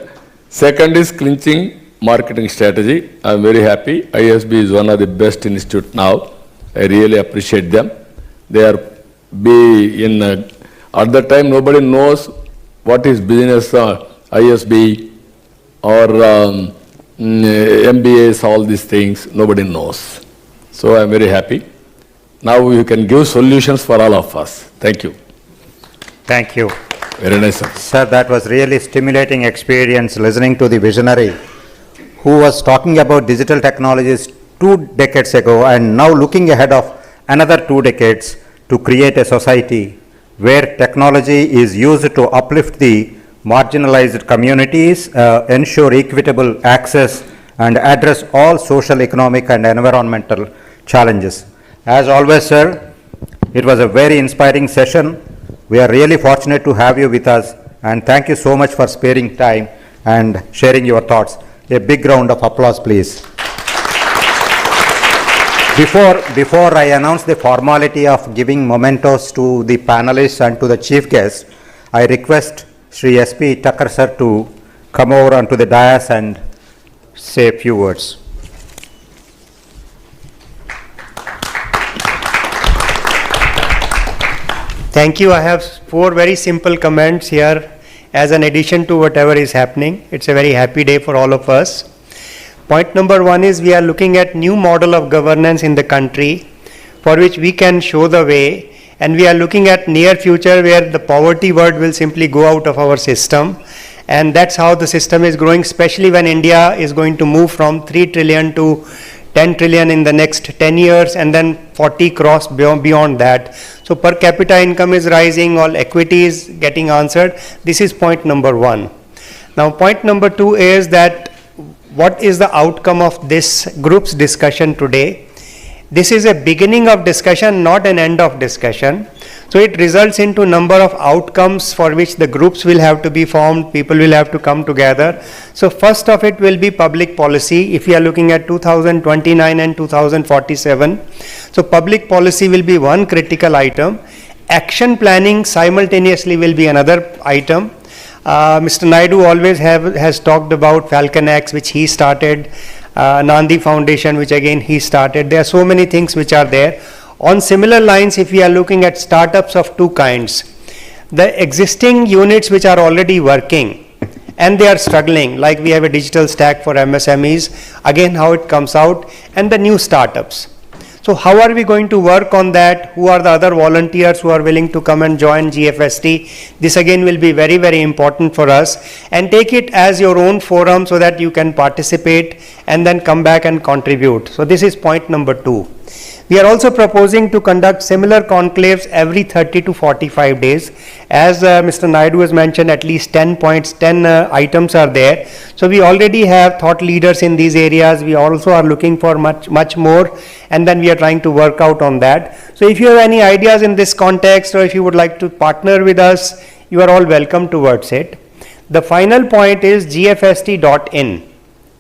second is clinching marketing strategy. I am very happy. ISB is one of the best institute now. I really appreciate them. They are at that time nobody knows what is business, ISB or MBAs, all these things, nobody knows. So I am very happy. Now you can give solutions for all of us. Thank you. Thank you. Very nice, sir. Sir, that was really stimulating experience listening to the visionary who was talking about digital technologies 2 decades ago and now looking ahead of another 2 decades to create a society where technology is used to uplift the marginalized communities, ensure equitable access and address all social, economic and environmental challenges. As always, sir, it was a very inspiring session. We are really fortunate to have you with us and thank you so much for sparing time and sharing your thoughts. A big round of applause, please. Before I announce the formality of giving mementos to the panelists and to the chief guest, I request Sri S.P. Thakkar sir to come over onto the dais and say a few words. Thank you. I have 4 very simple comments here as an addition to whatever is happening. It's a very happy day for all of us. Point number 1 is we are looking at new model of governance in the country for which we can show the way, and we are looking at near future where the poverty word will simply go out of our system, and that's how the system is growing, especially when India is going to move from 3 trillion to 10 trillion in the next 10 years and then 40 cross beyond that. So per capita income is rising, all equity is getting answered. This is point number 1. Now point number 2 is that what is the outcome of this group's discussion today? This is a beginning of discussion, not an end of discussion. So it results into number of outcomes for which the groups will have to be formed, people will have to come together. So first of it will be public policy if we are looking at 2029 and 2047. So public policy will be one critical item. Action planning simultaneously will be another item. Mr. Naidu always has talked about Falcon X, which he started, Nandi Foundation, which again he started. There are so many things which are there. On similar lines, if we are looking at startups of 2 kinds, the existing units which are already working and they are struggling, like we have a digital stack for MSMEs, again how it comes out, and the new startups. So how are we going to work on that? Who are the other volunteers who are willing to come and join GFST? This again will be very, very important for us, and take it as your own forum so that you can participate and then come back and contribute. So this is point number 2. We are also proposing to conduct similar conclaves every 30 to 45 days. As Mr. Naidu has mentioned, at least 10 points, 10 items are there. So we already have thought leaders in these areas. We also are looking for much more, and then we are trying to work out on that. So if you have any ideas in this context, or if you would like to partner with us, you are all welcome towards it. The final point is gfst.in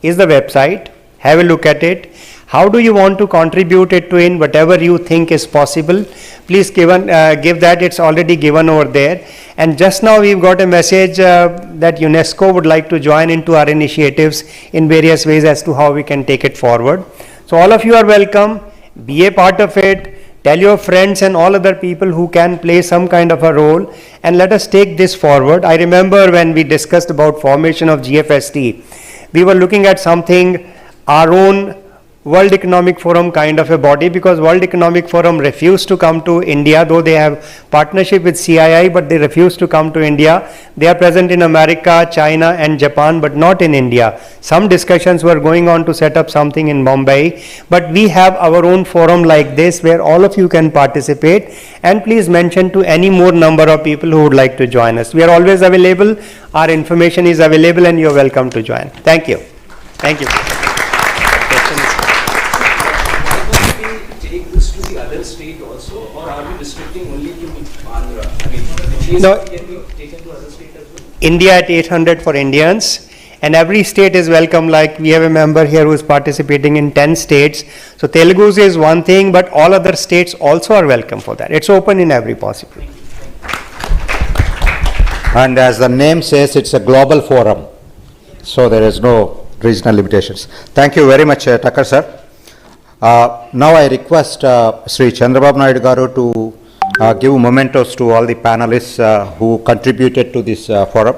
is the website. Have a look at it. How do you want to contribute it to in whatever you think is possible? Please give that. It's already given over there. And just now we've got a message that UNESCO would like to join into our initiatives in various ways as to how we can take it forward. So all of you are welcome. Be a part of it. Tell your friends and all other people who can play some kind of a role, and let us take this forward. I remember when we discussed about formation of GFST, we were looking at something our own World Economic Forum kind of a body, because World Economic Forum refused to come to India, though they have partnership with CII, but they refuse to come to India. They are present in America, China and Japan, but not in India. Some discussions were going on to set up something in Mumbai, but we have our own forum like this where all of you can participate, and please mention to any more number of people who would like to join us. We are always available, our information is available, and you are welcome to join. Thank you. Thank you. State also, or are we restricting only to Andhra? I mean, No. Can be taken to other states as well? India at 800 for Indians, and every state is welcome. Like we have a member here who is participating in 10 states. So Telugu's is one thing, but all other states also are welcome for that. It's open in every possible. And as the name says, it's a global forum, so there is no regional limitations. Thank you very much, Tucker sir. Now I request Sri Chandrababu Naidu Garu to give mementos to all the panelists who contributed to this forum.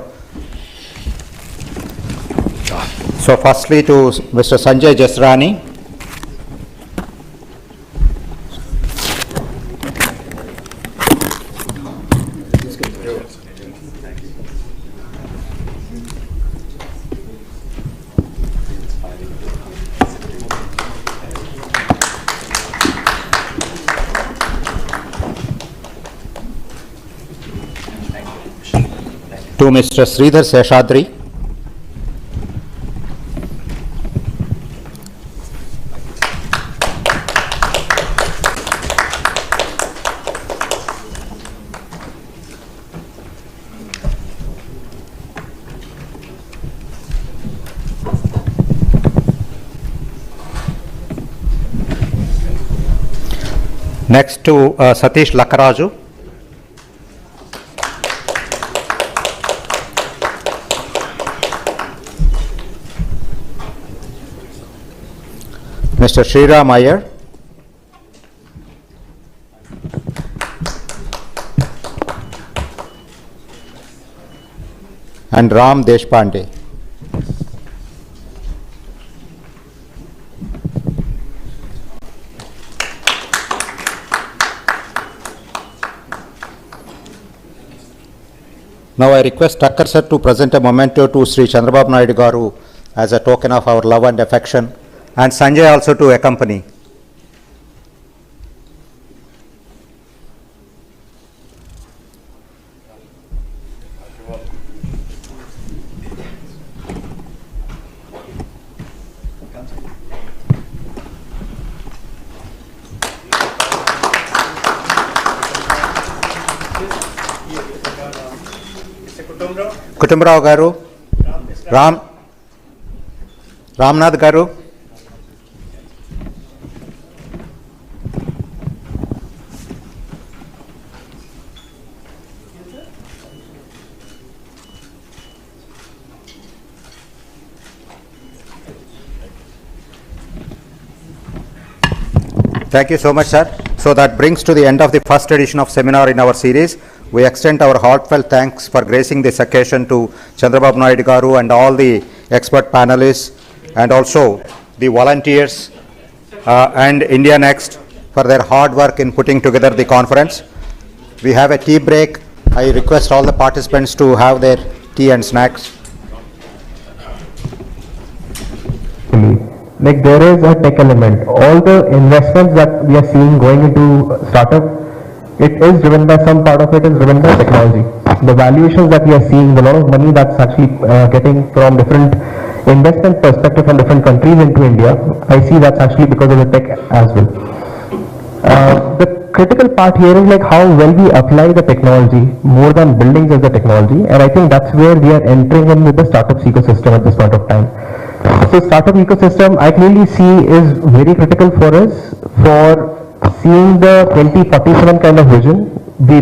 So firstly to Mr. Sanjay Jasrani. To Mr. Sridhar Seshadri. Next to Satish Lakaraju. Mr. Sriram Iyer. And Ram Deshpande. Now I request Tucker sir to present a memento to Sri Chandrababu Naidu Garu as a token of our love and affection, and Sanjay also to accompany. Kutumbrao Garu, Ramnath Garu. Thank you so much, sir. So that brings to the end of the first edition of seminar in our series. We extend our heartfelt thanks for gracing this occasion to Chandrababu Naidu Garu and all the expert panelists, and also the volunteers and India Next for their hard work in putting together the conference. We have a tea break. I request all the participants to have their tea and snacks. Like there is a tech element. All the investments that we are seeing going into startup, it is driven by, some part of it is driven by technology. The valuations that we are seeing, a lot of money that's actually getting from different investment perspective from different countries into India, I see that's actually because of the tech as well. The critical part here is like how well we apply the technology more than buildings as the technology, and I think that's where we are entering in with the startups ecosystem at this point of time. So startup ecosystem I clearly see is very critical for us for seeing the 2047 kind of vision. We